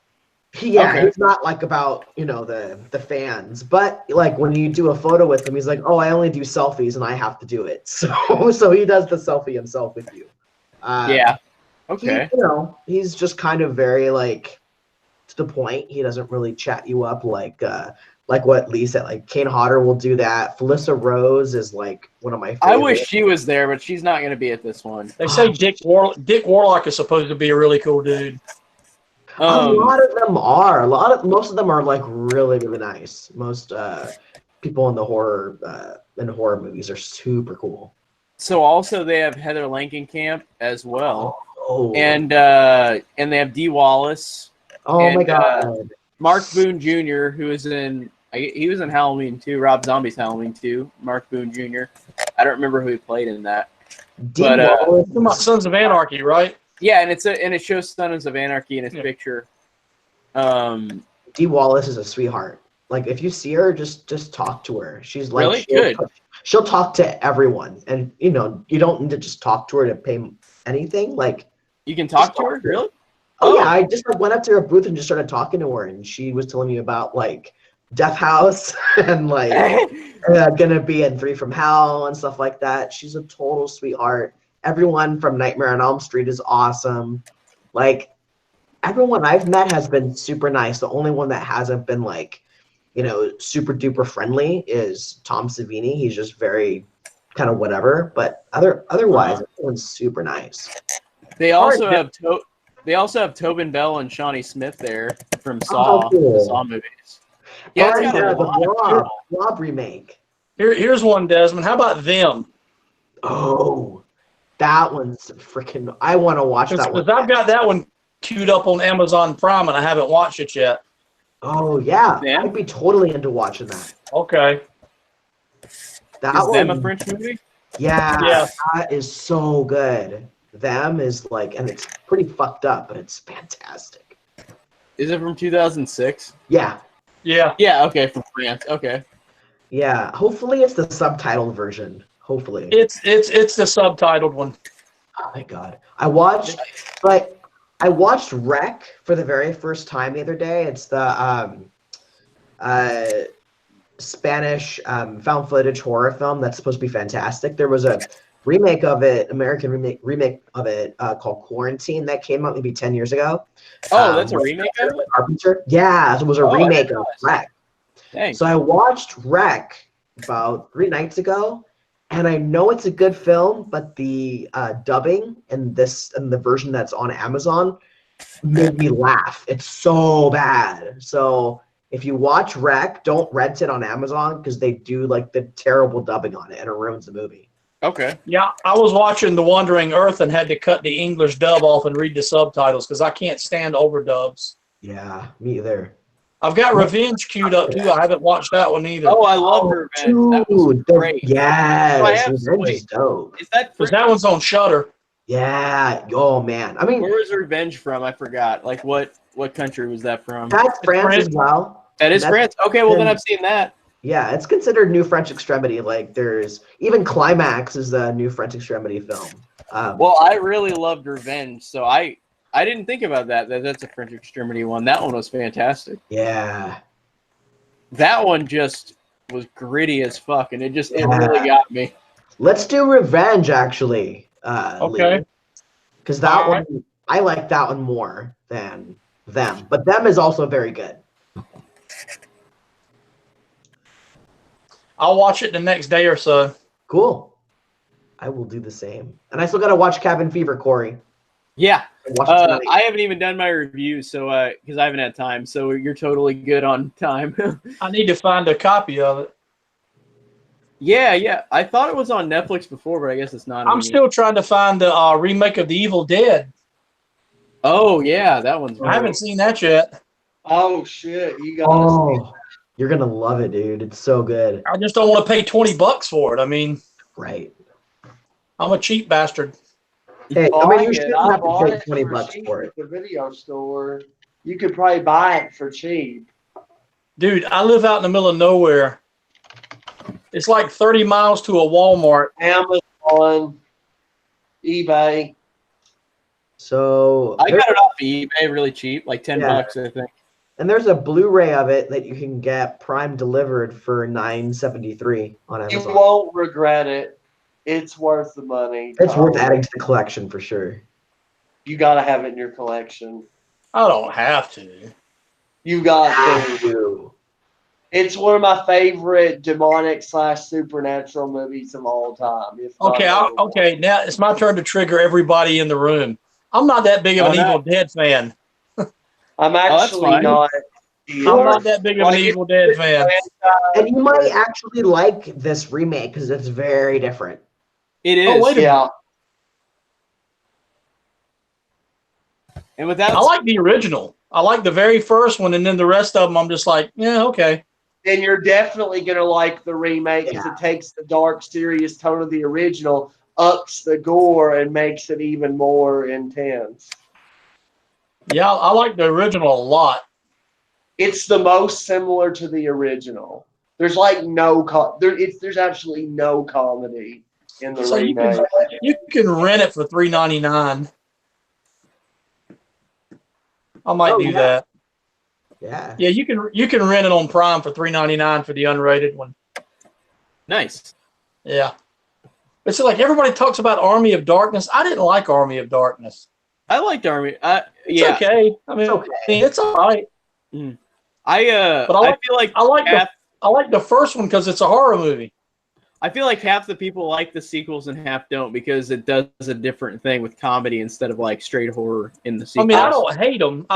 He's not like about the fans, but like when you do a photo with him, he's like, "Oh, I only do selfies, and I have to do it." So he does the selfie himself with you. Yeah. Okay. He's just kind of very like to the point. He doesn't really chat you up like what Lee said. Like Kane Hodder will do that. Felissa Rose is like one of my favorites. I wish she was there, but she's not going to be at this one. They say Dick Warlock is supposed to be a really cool dude. A lot of them are. Most of them are like really, really nice. Most people in the horror movies are super cool. So also they have Heather Langenkamp as well. Oh. And they have Dee Wallace. Oh my God. Mark Boone Jr., who is he was in Halloween 2, Rob Zombie's Halloween 2, Mark Boone Jr. I don't remember who he played in that. Sons of Anarchy, right? Yeah, and it shows Sons of Anarchy in his picture. Dee Wallace is a sweetheart. Like if you see her, just talk to her. She's like really good. She'll talk to everyone, and you don't need to just talk to her to pay anything. Like you can talk to her, really? Oh yeah, I just went up to her booth and just started talking to her, and she was telling me about like Death House and like gonna be in 3 from Hell and stuff like that. She's a total sweetheart. Everyone from Nightmare on Elm Street is awesome. Like everyone I've met has been super nice. The only one that hasn't been like, super duper friendly is Tom Savini. He's just very kind of whatever. But otherwise, everyone's super nice. They also have Tobin Bell and Shawnee Smith there from Saw, the Saw movies. Yeah, it's got the Blob remake. Here's one, Desmond. How about Them? Oh, that one's freaking. I want to watch that one. Because I've got that one queued up on Amazon Prime, and I haven't watched it yet. Oh yeah, I'd be totally into watching that. Okay. Is Them a French movie? Yeah, that is so good. Them is like, and it's pretty fucked up, but it's fantastic. Is it from 2006? Yeah. Yeah. Yeah. Okay, from France. Okay. Yeah. Hopefully, it's the subtitled version. Hopefully. It's the subtitled one. Oh my God, I watched Wreck for the very first time the other day. It's the Spanish found footage horror film that's supposed to be fantastic. There was a remake of it, American remake of it called Quarantine that came out maybe 10 years ago. Oh, that's a remake of it? Carpenter. Yeah, it was a remake of Wreck. Thanks. So I watched Wreck about 3 nights ago, and I know it's a good film, but the dubbing and the version that's on Amazon made me laugh. It's so bad. So if you watch Wreck, don't rent it on Amazon because they do like the terrible dubbing on it and it ruins the movie. Okay. Yeah, I was watching The Wandering Earth and had to cut the English dub off and read the subtitles because I can't stand overdubs. Yeah, me either. I've got Revenge queued up too. I haven't watched that one either. Oh, I love Revenge. That was Dude, great. yes, So I have- Revenge wait. is dope. Is that Because that one's on Shudder. Yeah. Oh man. I mean, where was Revenge from? I forgot. Like what country was that from? that's France as well. That is That's- France. Okay, well then and- I've seen that. Yeah, it's considered New French Extremity. Like there's even Climax is the New French Extremity film. Well, I really loved Revenge, so I didn't think about that. That's a French Extremity one. That one was fantastic. Yeah. That one just was gritty as fuck, and it Yeah. really got me. Let's do Revenge actually. Okay. Because that Alright. one, I like that one more than Them, but Them is also very good. I'll watch it the next day or so. Cool. I will do the same. And I still got to watch Cabin Fever, Corey. Yeah, Watch it tonight. I haven't even done my review, so because I haven't had time. So you're totally good on time. I need to find a copy of it. Yeah. I thought it was on Netflix before, but I guess it's not. I'm still trying to find the remake of The Evil Dead. Oh yeah, that one's. I haven't seen that yet. Oh shit, you guys. Oh, you're gonna love it, dude. It's so good. I just don't want to pay $20 for it. I mean, Right. I'm a cheap bastard. Hey, I Buy mean, you it. shouldn't I have to bought pay it $20 cheap for at it. the video store. You could probably buy it for cheap. Dude, I live out in the middle of nowhere. It's like 30 miles to a Walmart. Amazon, eBay. So I got it off eBay really cheap, like $10, Yeah. I think. and there's a Blu-ray of it that you can get Prime delivered for $9.73 on You Amazon. won't regret it. It's worth the money. It's worth adding to the collection for sure. You gotta have it in your collection. I don't have to. You got Have to. to. It's one of my favorite demonic/supernatural movies of all time. if not Okay, number one. okay. Now it's my turn to trigger everybody in the room. I'm not that big of an Oh, no. Evil Dead fan. I'm that's actually fine. not. I'm not that big of an Like, Evil Dead fan. And you might actually like this remake because it's very different. It is. Oh, wait a minute. Yeah. And without I like the original. I like the very first one, and then the rest of them, I'm just like, yeah, okay. Then you're definitely gonna like the remake because it takes the dark, serious tone of the original, ups the gore, and makes it even more intense. Yeah, I like the original a lot. It's the most similar to the original. There's like no there's absolutely no comedy in the So you remake. can rent it for $3.99. I might Oh, do yeah. that. Yeah. Yeah, you can rent it on Prime for $3.99 for the unrated one. nice. Yeah. It's like everybody talks about Army of Darkness. I didn't like Army of Darkness. I liked Army. It's Yeah. okay. I mean, it's all right. But But I feel like I like the first one because it's a horror movie. I feel like half the people like the sequels and half don't because it does a different thing with comedy instead of like straight horror in the sequels. I mean, I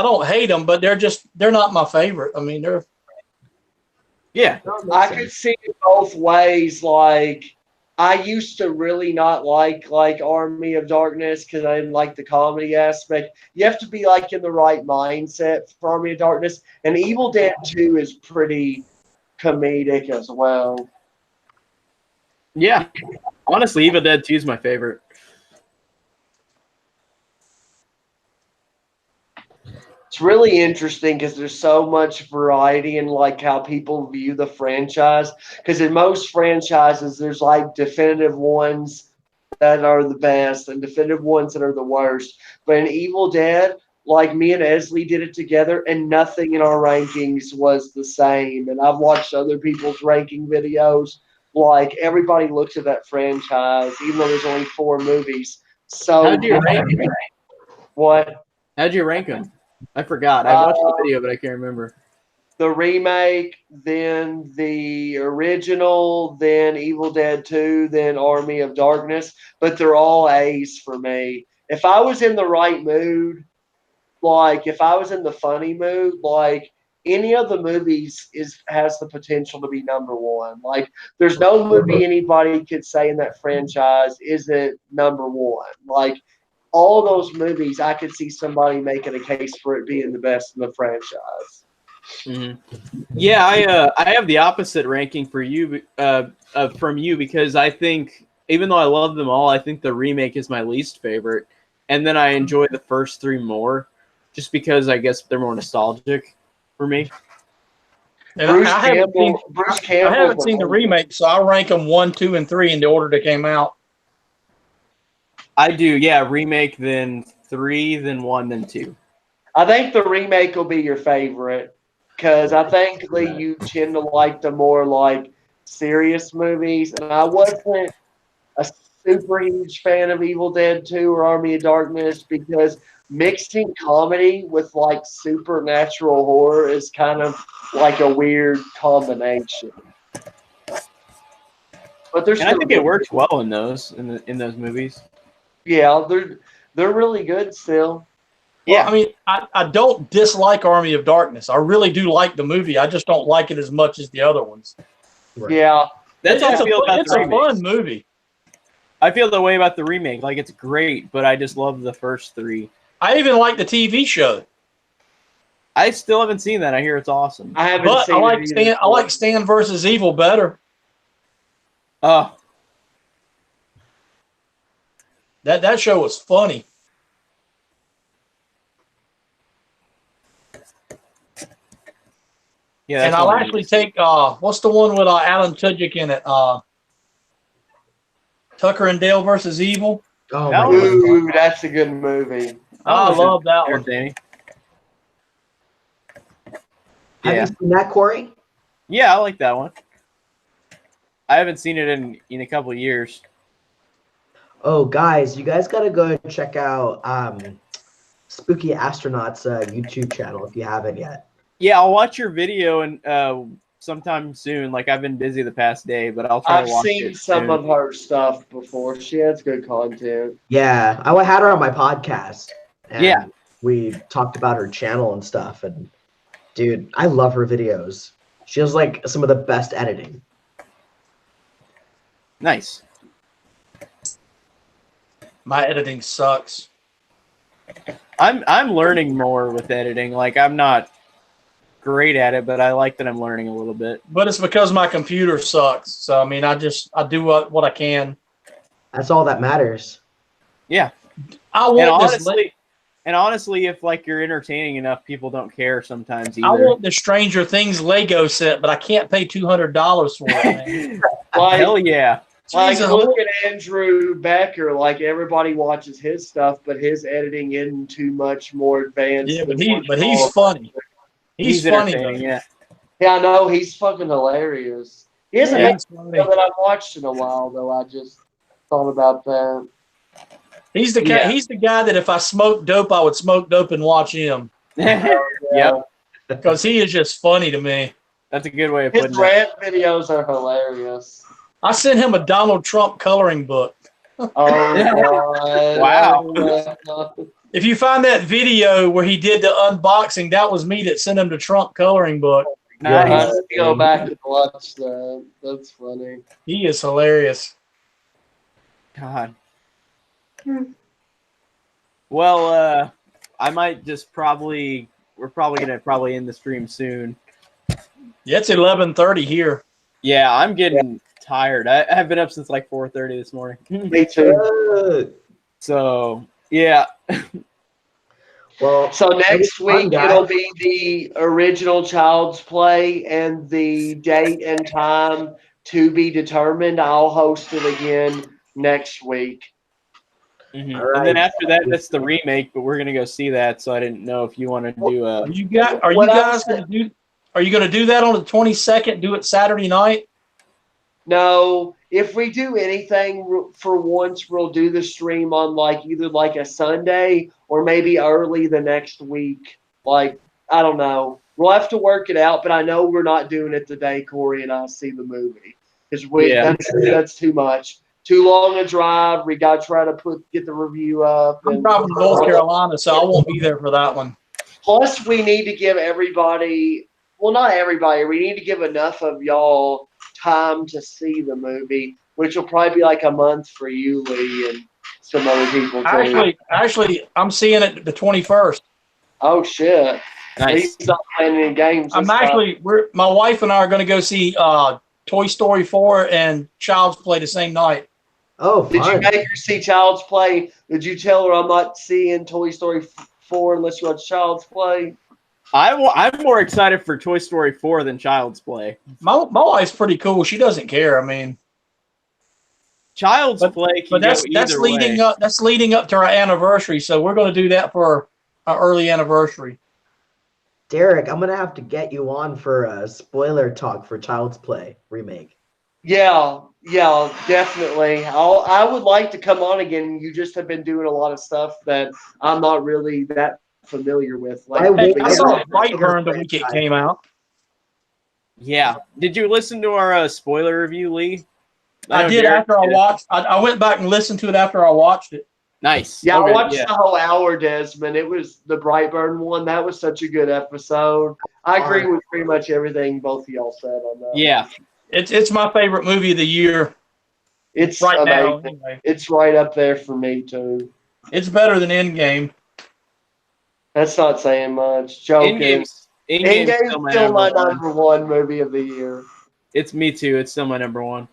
don't hate them, but they're not my favorite. I mean, they're Yeah. I could see it both ways. Like, I used to really not like Army of Darkness because I didn't like the comedy aspect. You have to be like in the right mindset for Army of Darkness. And Evil Dead 2 is pretty comedic as well. Yeah. Honestly, Evil Dead 2 is my favorite. It's really interesting because there's so much variety in like how people view the franchise. Because in most franchises, there's like definitive ones that are the best and definitive ones that are the worst. But in Evil Dead, like me and Esley did it together, and nothing in our rankings was the same. And I've watched other people's ranking videos. Like everybody looks at that franchise, even though there's only 4 movies. So How'd you rank them? what? How'd you rank them? I forgot. I watched the video, but I can't remember. The remake, then the original, then Evil Dead 2, then Army of Darkness. But they're all A's for me. If I was in the right mood, like if I was in the funny mood, like any of the movies has the potential to be number one. Like there's no movie anybody could say in that franchise isn't number one. Like all those movies, I could see somebody making a case for it being the best in the franchise. Yeah, I have the opposite ranking for you from you because I think even though I love them all, I think the remake is my least favorite, and then I enjoy the first three more, just because I guess they're more nostalgic for me. And I haven't seen the remake, so I rank them 1, 2, and 3 in the order they came out. I do, yeah. Remake, then 3, then 1, then 2. I think the remake will be your favorite because I think Lee, you tend to like the more like serious movies, and I wasn't a super huge fan of Evil Dead 2 or Army of Darkness because mixing comedy with like supernatural horror is kind of like a weird combination. But there's And I think it works well in those movies. Yeah, they're really good still. Yeah, well, I mean, I don't dislike Army of Darkness. I really do like the movie. I just don't like it as much as the other ones. Right. Yeah, that's how I feel about it's a fun movie. I feel the way about the remake. Like, it's great, but I just love the first 3. I even like the TV show. I still haven't seen that. I hear it's awesome. I haven't seen it. I like Stan versus Evil better. That show was funny. Yeah, and I'll actually take what's the one with Alan Tudyk in it? Tucker and Dale versus Evil. Oh, that's a good movie. I love that one. Danny. Have you seen that, Corey? Yeah, I like that one. I haven't seen it in a couple of years. Oh, guys, you guys gotta go check out Spooky Astronaut's YouTube channel if you haven't yet. Yeah, I'll watch your video and sometime soon. Like, I've been busy the past day, but I'll try to watch it. I've seen some of her stuff before. She has good content. Yeah, I had her on my podcast. And yeah, we talked about her channel and stuff. And dude, I love her videos. She has like some of the best editing. Nice. My editing sucks. I'm learning more with editing. Like, I'm not great at it, but I like that I'm learning a little bit. But it's because my computer sucks. So I mean, I do what I can. That's all that matters. Yeah. And honestly, if like you're entertaining enough, people don't care sometimes either. I want the Stranger Things Lego set, but I can't pay $200 for it. Like, hell yeah. Like, look at Andrew Becker. Like, everybody watches his stuff, but his editing isn't too much more advanced. Yeah, but he's funny. He's funny, yeah. Yeah, I know. He's fucking hilarious. He hasn't made something that I've watched in a while, though. I just thought about that. He's the guy. He's the guy that if I smoked dope, I would smoke dope and watch him. Yep. Because he is just funny to me. That's a good way of putting it. His rant videos are hilarious. I sent him a Donald Trump coloring book. Oh, God. Wow. If you find that video where he did the unboxing, that was me that sent him the Trump coloring book. Nice. I have to go back and watch that. That's funny. He is hilarious. God. Well, I might just we're probably gonna end the stream soon. Yeah, it's 11:30 here. Yeah, I'm getting tired. I have been up since like 4:30 this morning. Me too. So yeah. Well, so next week it'll be the original Child's Play, and the date and time to be determined. I'll host it again next week. Mm-hmm. Right. And then after that, that's the remake. But we're gonna go see that. So I didn't know if you want to do a. Are you guys gonna do? Are you gonna do that on the 22nd? Do it Saturday night? No. If we do anything for once, we'll do the stream on either a Sunday or maybe early the next week. Like, I don't know. We'll have to work it out, but I know we're not doing it the day Corey and I see the movie. Because that's too much. Too long a drive. We got to try to get the review up. I'm driving to North Carolina, so I won't be there for that one. Plus, we need to give everybody, well, not everybody, we need to give enough of y'all time to see the movie, which will probably be like a month for you, Lee, and some other people too. Actually, I'm seeing it the 21st. Oh shit! Nice. He's not playing any games. I'm this time. actually, my wife and I are going to go see Toy Story 4 and Child's Play the same night. Oh, Did you fun. make her see Child's Play? Did you tell her I'm not seeing Toy Story 4 unless you watch Child's Play? I'm more excited for Toy Story 4 than Child's Play. My wife's pretty cool. She doesn't care. I mean, Child's Play can but that's go either way. up. That's leading up to our anniversary, so we're going to do that for our early anniversary. Derek, I'm gonna have to get you on for a spoiler talk for Child's Play remake. Yeah, definitely. I would like to come on again. You just have been doing a lot of stuff that I'm not really that familiar with. Like, Hey, I saw Yeah. Brightburn the week it came out. Yeah. Did you listen to our spoiler review, Lee? I know did Derek after I did. watched. I went back and listened to it after I watched it. Nice. yeah, Okay, I watched yeah. the whole hour, Desmond. It was the Brightburn one. That was such a good episode. I agree with pretty much everything both of y'all said on that. Yeah. It's my favorite movie of the year It's right now. amazing. Anyway. It's right up there for me too. It's better than Endgame. That's not saying much. Joking. Endgame's Endgame's still my still my number one. number one movie of the year. It's me too. It's still my number one.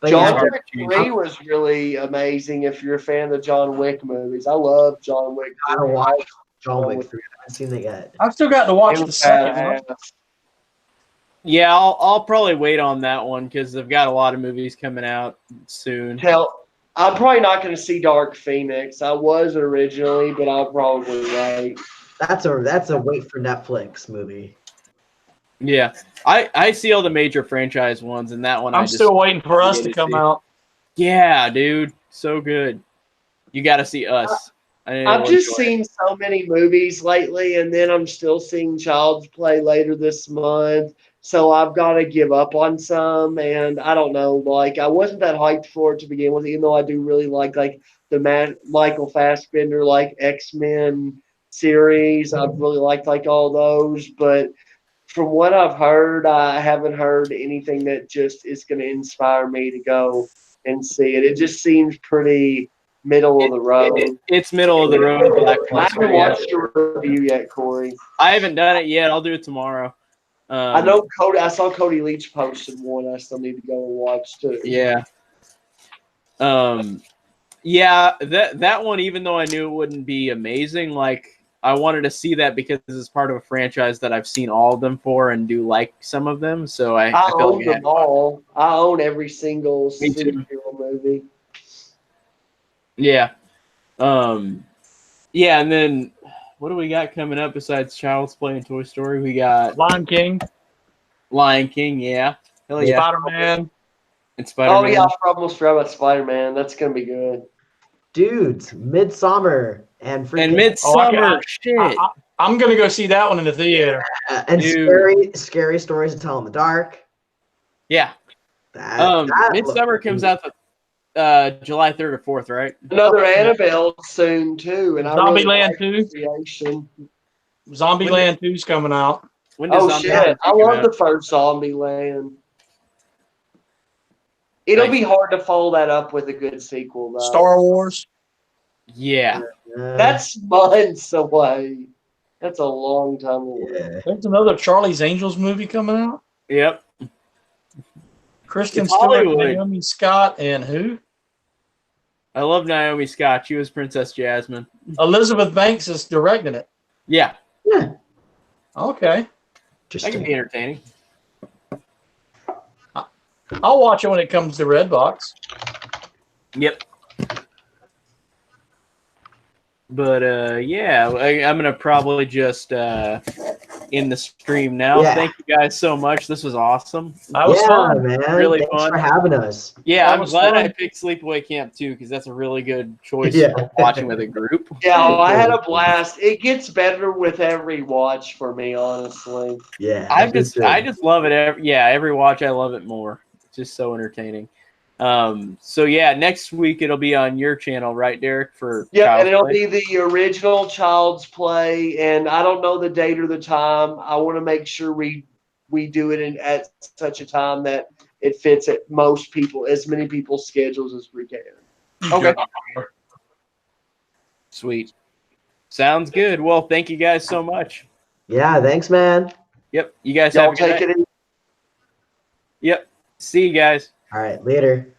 But John yeah, Wick 3 was really amazing if you're a fan of the John Wick movies. I love John Wick. I gotta 3. watch John Wick 3. I haven't seen it yet. I've still got to watch It the was second one. badass. Yeah, I'll probably wait on that one because they've got a lot of movies coming out soon. I'm probably not going to see Dark Phoenix. I was originally, but I'll probably wait. That's a wait for Netflix movie. Yeah, I see all the major franchise ones, and that one I'm still waiting for Us to come out. Yeah, dude, so good. You got to see Us. I've just seen so many movies lately, and then I'm still seeing Child's Play later this month. So I've got to give up on some, and I don't know. Like, I wasn't that hyped for it to begin with, even though I do really like the Michael Fassbender X-Men series. I've really liked all those, but from what I've heard, I haven't heard anything that just is going to inspire me to go and see it. It just seems pretty middle of the road. It's middle of the road. I haven't watched your review yet, Corey. I haven't done it yet. I'll do it tomorrow. I know Cody. I saw Cody Leach posted one. I still need to go and watch too. Yeah. Yeah. That one, even though I knew it wouldn't be amazing, I wanted to see that because this is part of a franchise that I've seen all of them for and do like some of them. So I feel own them all. I own every single Me too. superhero movie. Yeah. Yeah, and then what do we got coming up besides Child's Play and Toy Story? We got Lion King, yeah. Hell yeah. Spider-Man. And Spider-Man. Oh yeah, I almost forgot about Spider-Man. That's gonna be good. Dudes, Midsummer and freaking Midsummer. Shit. I'm gonna go see that one in the theater. and Dude. scary stories to tell in the dark. Yeah. That Midsummer looked- comes out July 3rd or 4th, right? Another Annabelle soon too, and I really Zombieland like 2. Creation. Zombieland 2's coming out. When does Oh Zombieland shit! I come love out? the first Zombieland. It'll be hard to follow that up with a good sequel, though. Star Wars. Yeah. That's months away. That's a long time away. yeah. There's another Charlie's Angels movie coming out. Yep. Kristen It's Stewart, Hollywood. Naomi Scott, and who? I love Naomi Scott. She was Princess Jasmine. Elizabeth Banks is directing it. Yeah. Yeah. Okay. That can be entertaining. I'll watch it when it comes to Redbox. Yep. But yeah, I'm gonna probably just end the stream now. Yeah. Thank you guys so much. This was awesome. That was fun. man. Really Thanks fun. for having us. Yeah, That I'm was glad fun. I picked Sleepaway Camp too because that's a really good choice Yeah. for watching with a group. Yeah, I had a blast. It gets better with every watch for me, honestly. Yeah. I me just too. love it. Every watch I love it more. It's just so entertaining. So yeah, next week it'll be on your channel, right, Derek? For Yeah, Child's and it'll Play? be the original Child's Play, and I don't know the date or the time. I want to make sure we do it at such a time that it fits at as many people's schedules as we can. Okay. Sweet. Sounds good. Well, thank you guys so much. Yeah, thanks, man. Yep. You guys Y'all have a good take night. it easy. Yep. See you guys. All right, later.